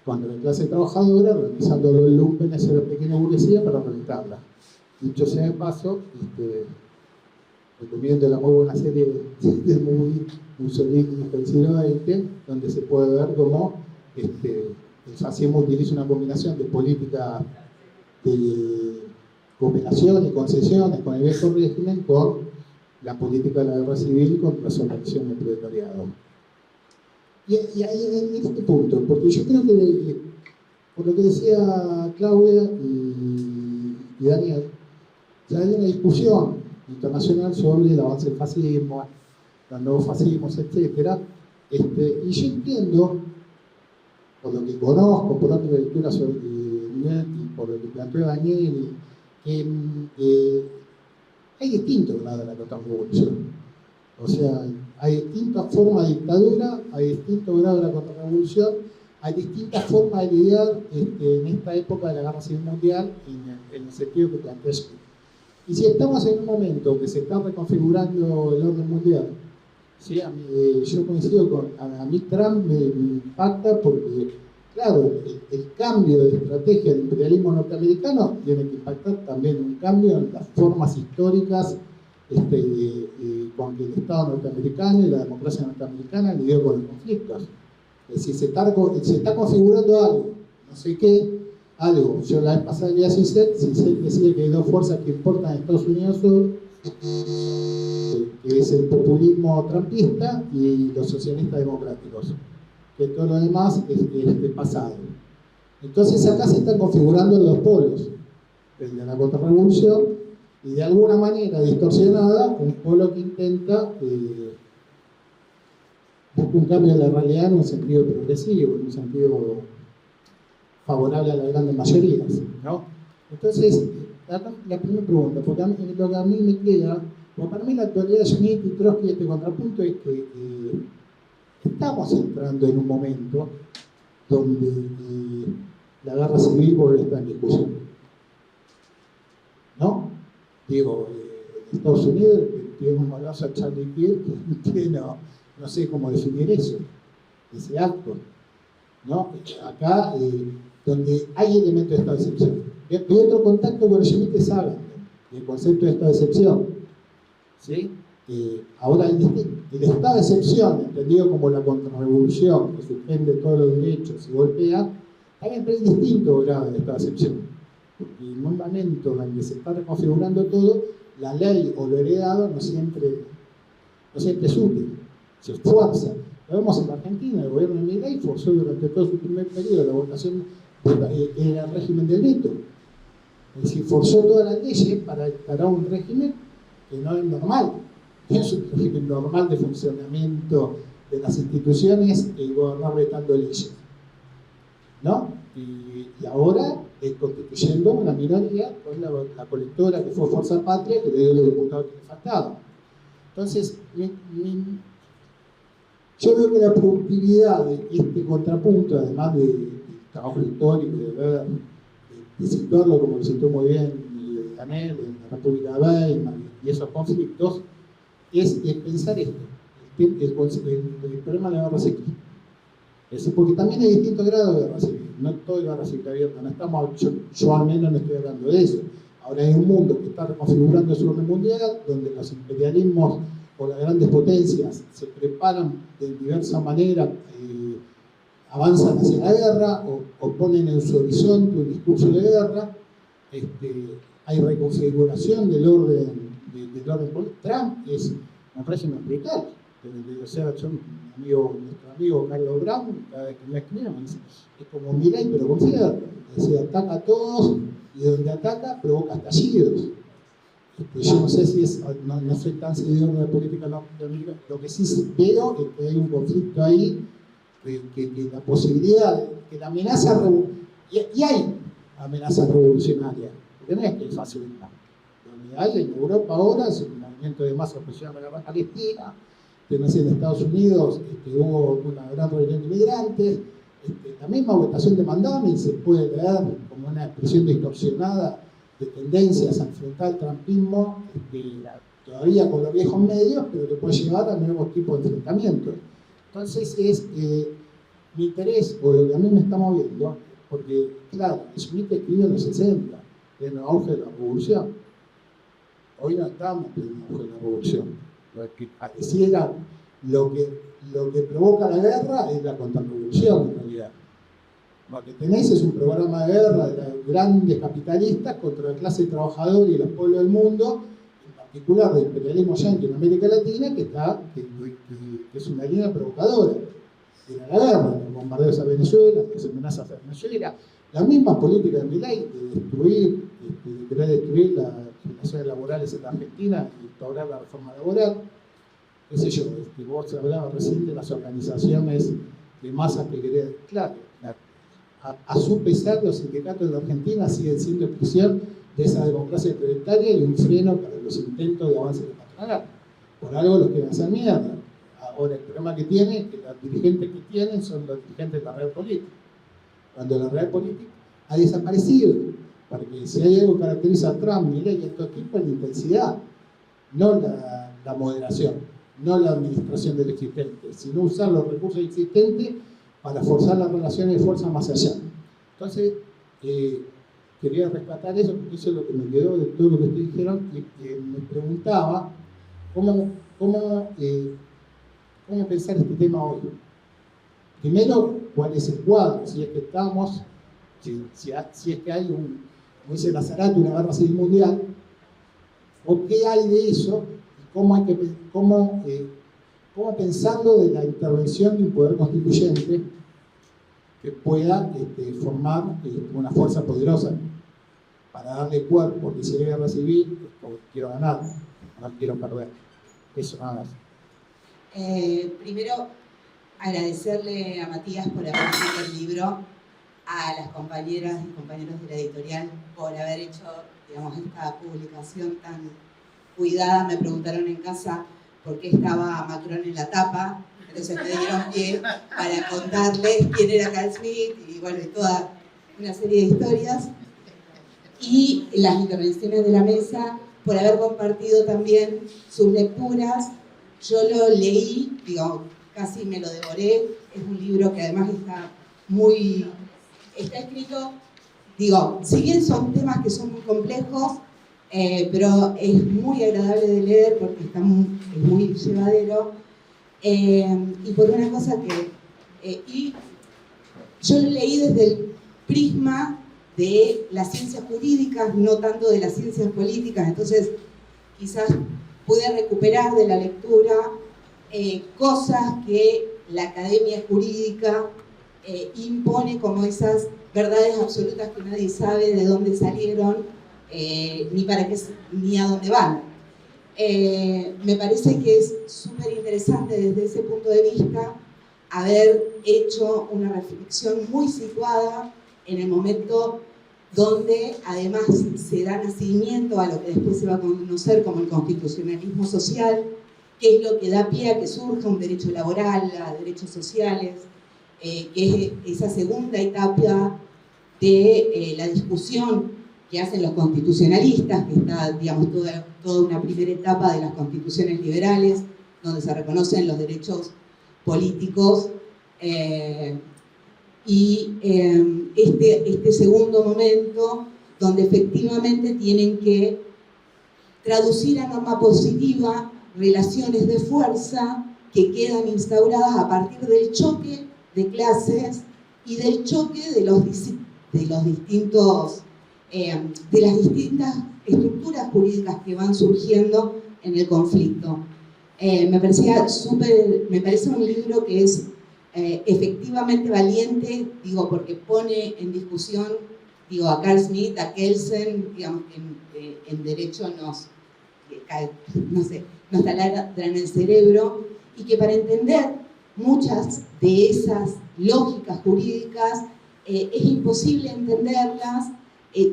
cuando la clase trabajadora, organizando los lumpenes en la pequeña burguesía para reventarla. Dicho sea de paso, recomiendo la muy buena serie de movie Mussolini del siglo XX, donde se puede ver cómo el fascismo utiliza una combinación de política de cooperación y concesiones con el viejo régimen con la política de la guerra civil y con la subversión del proletariado. Y ahí en este punto, porque yo creo que, por lo que decía Claudia y Daniel, ya hay una discusión internacional sobre el avance del fascismo, los nuevos fascismos, etc. Y yo entiendo, por lo que conozco, por otra lectura sobre y por lo que planteó Daniel, que hay distintos grados de la contrarrevolución. O sea, hay distintas formas de dictadura, hay distintos grados de la contrarrevolución, hay distintas formas de lidiar en esta época de la Guerra Civil Mundial en el sentido que plantea Schmitt. Y si estamos en un momento que se está reconfigurando el orden mundial, ¿sí? Yo coincido con... A mí Trump me impacta porque, claro, el cambio de estrategia del imperialismo norteamericano tiene que impactar también un cambio en las formas históricas con que el Estado norteamericano y la democracia norteamericana lidió con los conflictos. Es decir, se está configurando algo, no sé qué, algo. Yo la vez pasada leía CICET decía que hay dos fuerzas que importan en Estados Unidos Sur, que es el populismo trumpista y los socialistas democráticos, que todo lo demás es pasado. Entonces acá se están configurando los polos, el de la contrarrevolución y de alguna manera distorsionada un polo que intenta buscar un cambio de la realidad en un sentido progresivo, en un sentido favorable a las grandes mayorías, ¿no? Entonces, la primera pregunta, porque lo que a mí me queda, porque para mí la actualidad de Schmitt y Trotsky, este contrapunto, es que estamos entrando en un momento donde la guerra civil vuelve a estar en discusión, ¿no? Digo, en Estados Unidos tiene un malazo a Charlie Kirk que no sé cómo definir eso, ese acto, ¿no? Acá, donde hay elementos de estado de excepción. Y otro contacto con Schmitt es Arendt, el concepto de estado de excepción, ¿sí? Ahora el estado de excepción, entendido como la contrarrevolución que suspende todos los derechos y golpea, también hay distintos grados de estado de excepción. Porque en un momento en que se está reconfigurando todo, la ley o lo heredado no siempre es útil, se esfuerza. Lo vemos en Argentina, el gobierno de Milei forzó durante todo su primer periodo la votación en el régimen del veto. Es decir, forzó todas las leyes para un régimen que no es normal. No es un régimen normal de funcionamiento de las instituciones y gobernar vetando leyes, ¿no? Y ahora constituyendo una minoría con la colectora que fue Fuerza Patria, que le dio los diputados que le faltaban. Entonces, yo veo que la productividad de este contrapunto, además del trabajo histórico, de situarlo como lo citó muy bien Daniel, en la República de Weimar y esos conflictos, es pensar esto, el problema de la guerra civil. Porque también hay distintos grados de guerra civil, no todo es guerra civil abierta, yo al menos no estoy hablando de eso. Ahora hay un mundo que está reconfigurando su orden mundial, donde los imperialismos o las grandes potencias se preparan de diversa manera, avanzan hacia la guerra o ponen en su horizonte un discurso de guerra. Hay reconfiguración del orden político. Trump es un régimen brutal. O sea, nuestro amigo Carlos Brown, cada vez que me escribe, me dice, es como Milei, pero con fierro. Es decir, ataca a todos y donde ataca provoca estallidos. Yo no sé si es, no soy tan seguidor de la política norteamericana. Lo que sí veo es que hay un conflicto ahí, que la posibilidad, que la amenaza, y hay amenazas revolucionarias, porque no es que es fácil estar. Donde hay en Europa ahora es un movimiento de masa oposición a la guerra palestina. En Estados Unidos hubo una gran reunión de inmigrantes. La misma votación de Mandami se puede leer como una expresión distorsionada de tendencias a enfrentar el trumpismo, todavía con los viejos medios, pero que puede llevar a nuevos tipos de enfrentamientos. Entonces mi interés, o lo que a mí me está moviendo, porque claro, Smith escribió en los 60, en el auge de la revolución. Hoy no estamos en el auge de la revolución. Lo que pareciera, lo que provoca la guerra es la contrarrevolución en realidad. Lo que tenéis es un programa de guerra de los grandes capitalistas contra la clase trabajadora y los pueblos del mundo, en particular del imperialismo yanqui en América Latina, que es una línea provocadora. Era la guerra, los bombardeos a Venezuela, las amenazas a Venezuela, la misma política de Milei de querer destruir las relaciones laborales en la Argentina y instaurar la reforma laboral. Qué sé yo, vos hablabas recién de las organizaciones de masas que querían. Claro, a su pesar, los sindicatos de la Argentina siguen siendo expresión de esa democracia proletaria y un freno para los intentos de avance de patronal. Por algo los quieren hacer mierda. Ahora, el problema que tiene es que los dirigentes que tienen son los dirigentes de la red política. Cuando la red política ha desaparecido, porque si hay algo que caracteriza a Trump, Milei y a estos tipos es la intensidad, no la moderación, no la administración del existente, sino usar los recursos existentes para forzar las relaciones de fuerza más allá. Entonces, quería rescatar eso, porque eso es lo que me quedó de todo lo que ustedes dijeron, y me preguntaba cómo pensar este tema hoy. Primero, ¿cuál es el cuadro? Si es que estamos, si es que hay como dice Lazarato, una guerra civil mundial, o qué hay de eso, y cómo pensarlo de la intervención de un poder constituyente que pueda formar una fuerza poderosa para darle cuerpo, porque si hay guerra civil, quiero ganar, no quiero perder. Eso nada más. Primero, agradecerle a Matías por haber escrito el libro, a las compañeras y compañeros de la editorial por haber hecho, digamos, esta publicación tan cuidada. Me preguntaron en casa por qué estaba Macron en la tapa, entonces me dieron pie para contarles quién era Carl Schmitt y bueno, y toda una serie de historias. Y las intervenciones de la mesa, por haber compartido también sus lecturas. Yo lo leí, digo, casi me lo devoré. Es un libro que además está escrito, digo, si bien son temas que son muy complejos, pero es muy agradable de leer porque es muy llevadero. Y por una cosa y yo lo leí desde el prisma de las ciencias jurídicas, no tanto de las ciencias políticas, entonces quizás pude recuperar de la lectura cosas que la academia jurídica impone como esas verdades absolutas que nadie sabe de dónde salieron ni a dónde van. Me parece que es súper interesante desde ese punto de vista haber hecho una reflexión muy situada en el momento donde además se da nacimiento a lo que después se va a conocer como el constitucionalismo social, que es lo que da pie a que surja un derecho laboral, a derechos sociales, que es esa segunda etapa de la discusión que hacen los constitucionalistas, que está, digamos, toda una primera etapa de las constituciones liberales, donde se reconocen los derechos políticos, y este segundo momento, donde efectivamente tienen que traducir a norma positiva relaciones de fuerza que quedan instauradas a partir del choque de clases y del choque de las distintas estructuras jurídicas que van surgiendo en el conflicto. Me parece un libro que es efectivamente valiente, digo, porque pone en discusión, digo, a Carl Schmitt, a Kelsen, digamos, en derecho nos taladran en el cerebro, y que para entender muchas de esas lógicas jurídicas es imposible entenderlas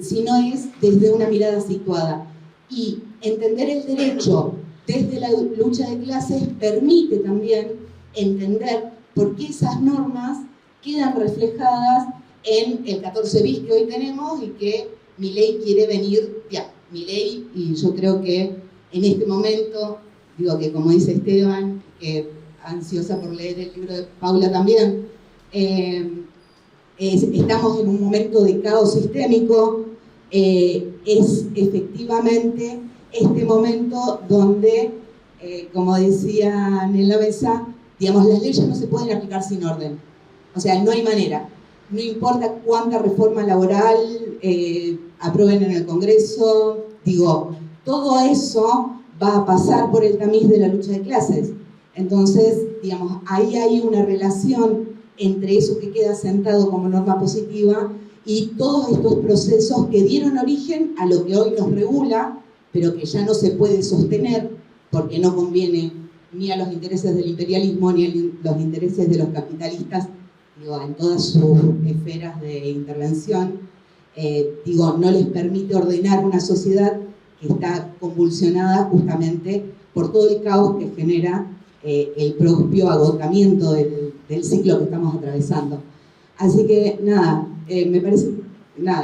si no es desde una mirada situada. Y entender el derecho desde la lucha de clases permite también entender por qué esas normas quedan reflejadas en el 14 bis que hoy tenemos y que Milei quiere venir, Milei, y yo creo que en este momento, digo que como dice Esteban, ansiosa por leer el libro de Paula también, estamos en un momento de caos sistémico, es efectivamente este momento donde, como decía Nela Besa, digamos, las leyes no se pueden aplicar sin orden, o sea, no hay manera, no importa cuánta reforma laboral aprueben en el Congreso, digo, todo eso va a pasar por el tamiz de la lucha de clases. Entonces, digamos, ahí hay una relación entre eso que queda sentado como norma positiva y todos estos procesos que dieron origen a lo que hoy nos regula, pero que ya no se puede sostener porque no conviene ni a los intereses del imperialismo ni a los intereses de los capitalistas, digo, en todas sus esferas de intervención, digo, no les permite ordenar una sociedad que está convulsionada justamente por todo el caos que genera el propio agotamiento del ciclo que estamos atravesando. Así que nada, me parece,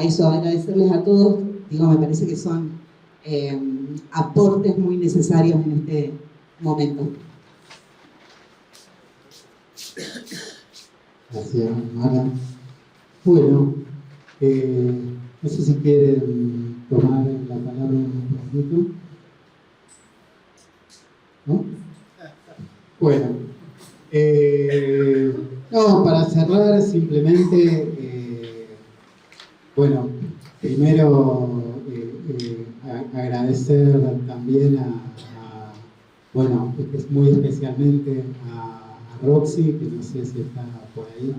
eso, agradecerles a todos, digo, me parece que son aportes muy necesarios en este momento. Gracias, Mara. Bueno, no sé si quieren tomar la palabra un poquito. ¿No? Bueno, no, para cerrar simplemente, bueno, primero agradecer también bueno, muy especialmente a Roxy, que no sé si está por ahí,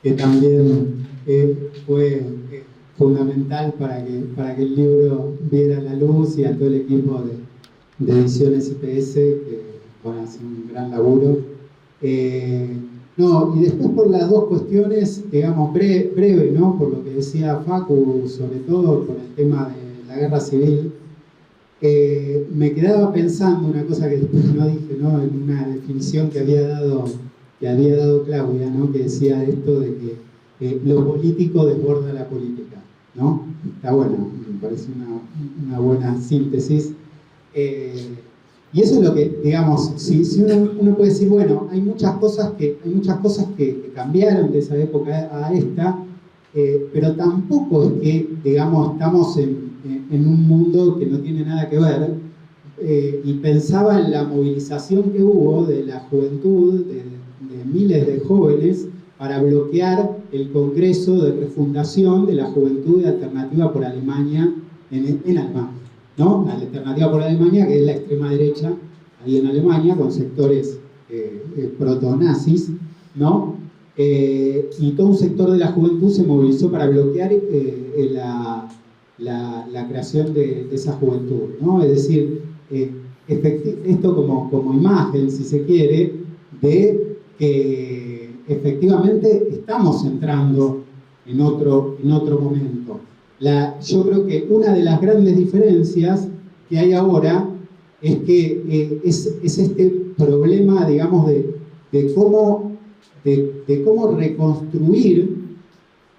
que también fue fundamental para que el libro viera la luz, y a todo el equipo de Ediciones IPS, que bueno, hace un gran laburo. No, y después por las dos cuestiones, digamos, breve, ¿no? Por lo que decía Facu, sobre todo por el tema de la guerra civil, me quedaba pensando una cosa que después no dije, ¿no? En una definición que había dado Claudia, ¿no? Que decía esto de que lo político desborda la política, ¿no? Está bueno, me parece una buena síntesis. Y eso es lo que, digamos, si uno puede decir, bueno, hay muchas cosas que cambiaron de esa época a esta, pero tampoco es que, digamos, estamos en un mundo que no tiene nada que ver, y pensaba en la movilización que hubo de la juventud, de miles de jóvenes, para bloquear el Congreso de Refundación de la Juventud de Alternativa por Alemania en Alemania, ¿no? La Alternativa por Alemania, que es la extrema derecha ahí en Alemania, con sectores protonazis, ¿no? Y todo un sector de la juventud se movilizó para bloquear la creación de esa juventud, ¿no? Es decir, esto como imagen, si se quiere, de que efectivamente estamos entrando en otro momento. Yo creo que una de las grandes diferencias que hay ahora es que es este problema, digamos, de cómo reconstruir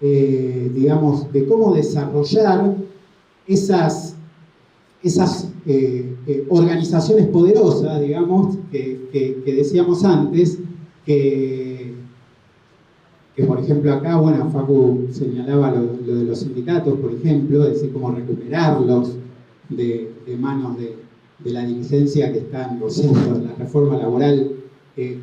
digamos, de cómo desarrollar esas organizaciones poderosas, digamos, que decíamos antes, que por ejemplo acá, bueno, Facu señalaba lo de los sindicatos, por ejemplo, es decir, cómo recuperarlos de manos de la dirigencia que está negociando la reforma laboral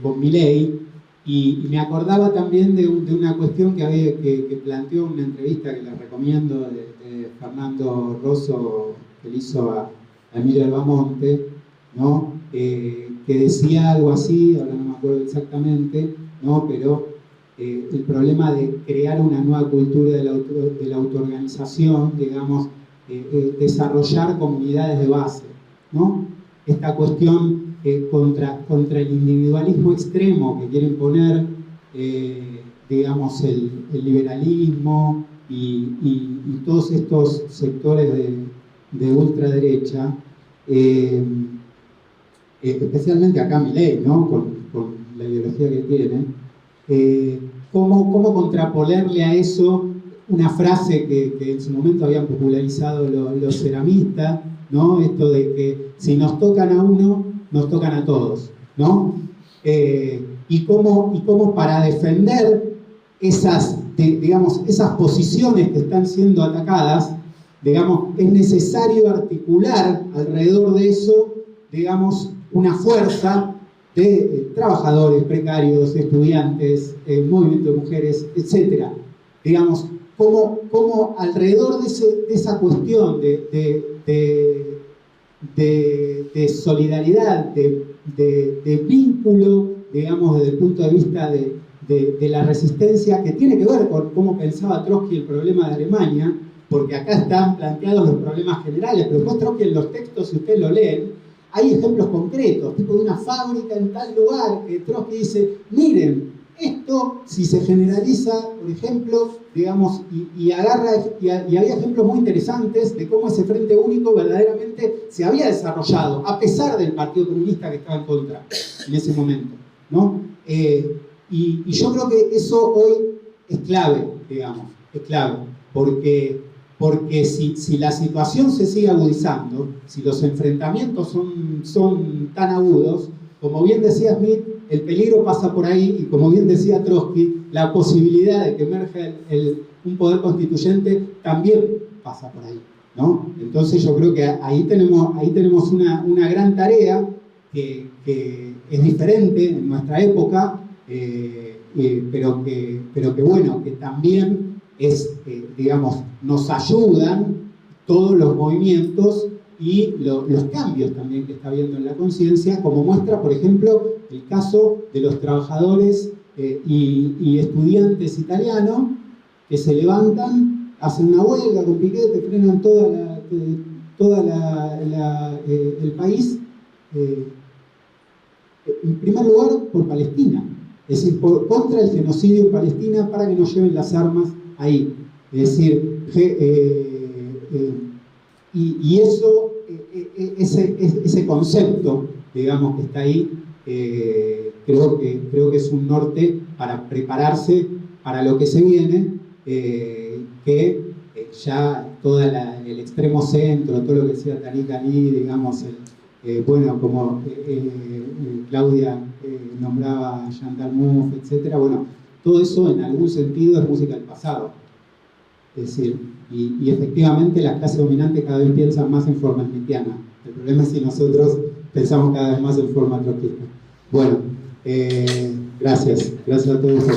con Milei. Y me acordaba también de una cuestión que planteó una entrevista que les recomiendo de Fernando Rosso, que le hizo a Emilio Albamonte, ¿no? Que decía algo así, ahora no me acuerdo exactamente, ¿no? Pero el problema de crear una nueva cultura de la autoorganización, digamos, desarrollar comunidades de base, ¿no? Esta cuestión contra el individualismo extremo que quieren poner, digamos, el liberalismo y todos estos sectores de ultraderecha, especialmente acá Milei, ¿no? Con la ideología que tiene, cómo contraponerle a eso una frase que en su momento habían popularizado los ceramistas, ¿no? Esto de que si nos tocan a uno, nos tocan a todos, ¿no? Y cómo para defender esas posiciones que están siendo atacadas, digamos, es necesario articular alrededor de eso, digamos, una fuerza de trabajadores, precarios, estudiantes, movimiento de mujeres, etc. Digamos, cómo alrededor de esa cuestión de solidaridad, de vínculo, digamos, desde el punto de vista de la resistencia, que tiene que ver con cómo pensaba Trotsky el problema de Alemania, porque acá están planteados los problemas generales, pero después Trotsky en los textos, si ustedes lo leen, hay ejemplos concretos, tipo de una fábrica en tal lugar, que Trotsky dice, miren, esto si se generaliza, por ejemplo, digamos, y había ejemplos muy interesantes de cómo ese Frente Único verdaderamente se había desarrollado, a pesar del Partido Comunista que estaba en contra en ese momento, ¿no? Y yo creo que eso hoy es clave, digamos, es clave, porque si la situación se sigue agudizando, si los enfrentamientos son tan agudos, como bien decía Smith, el peligro pasa por ahí, y como bien decía Trotsky, la posibilidad de que emerja un poder constituyente también pasa por ahí, ¿no? Entonces yo creo que ahí tenemos una gran tarea que es diferente en nuestra época, pero que bueno, que también digamos, nos ayudan todos los movimientos y los cambios también que está habiendo en la conciencia, como muestra, por ejemplo, el caso de los trabajadores y estudiantes italianos que se levantan, hacen una huelga con piquete, frenan el país, en primer lugar por Palestina, es decir, contra el genocidio en Palestina, para que no lleven las armas ahí. Es decir, y eso, ese concepto, digamos, que está ahí, creo que es un norte para prepararse para lo que se viene, que ya todo el extremo centro, todo lo que decía Tariq Ali, digamos, bueno, como Claudia nombraba a Chantal Mouffe, etc. Bueno, todo eso en algún sentido es música del pasado. Es decir, y efectivamente las clases dominantes cada vez piensan más en forma smithiana. El problema es si nosotros pensamos cada vez más en forma trotskista. Bueno, gracias a todos por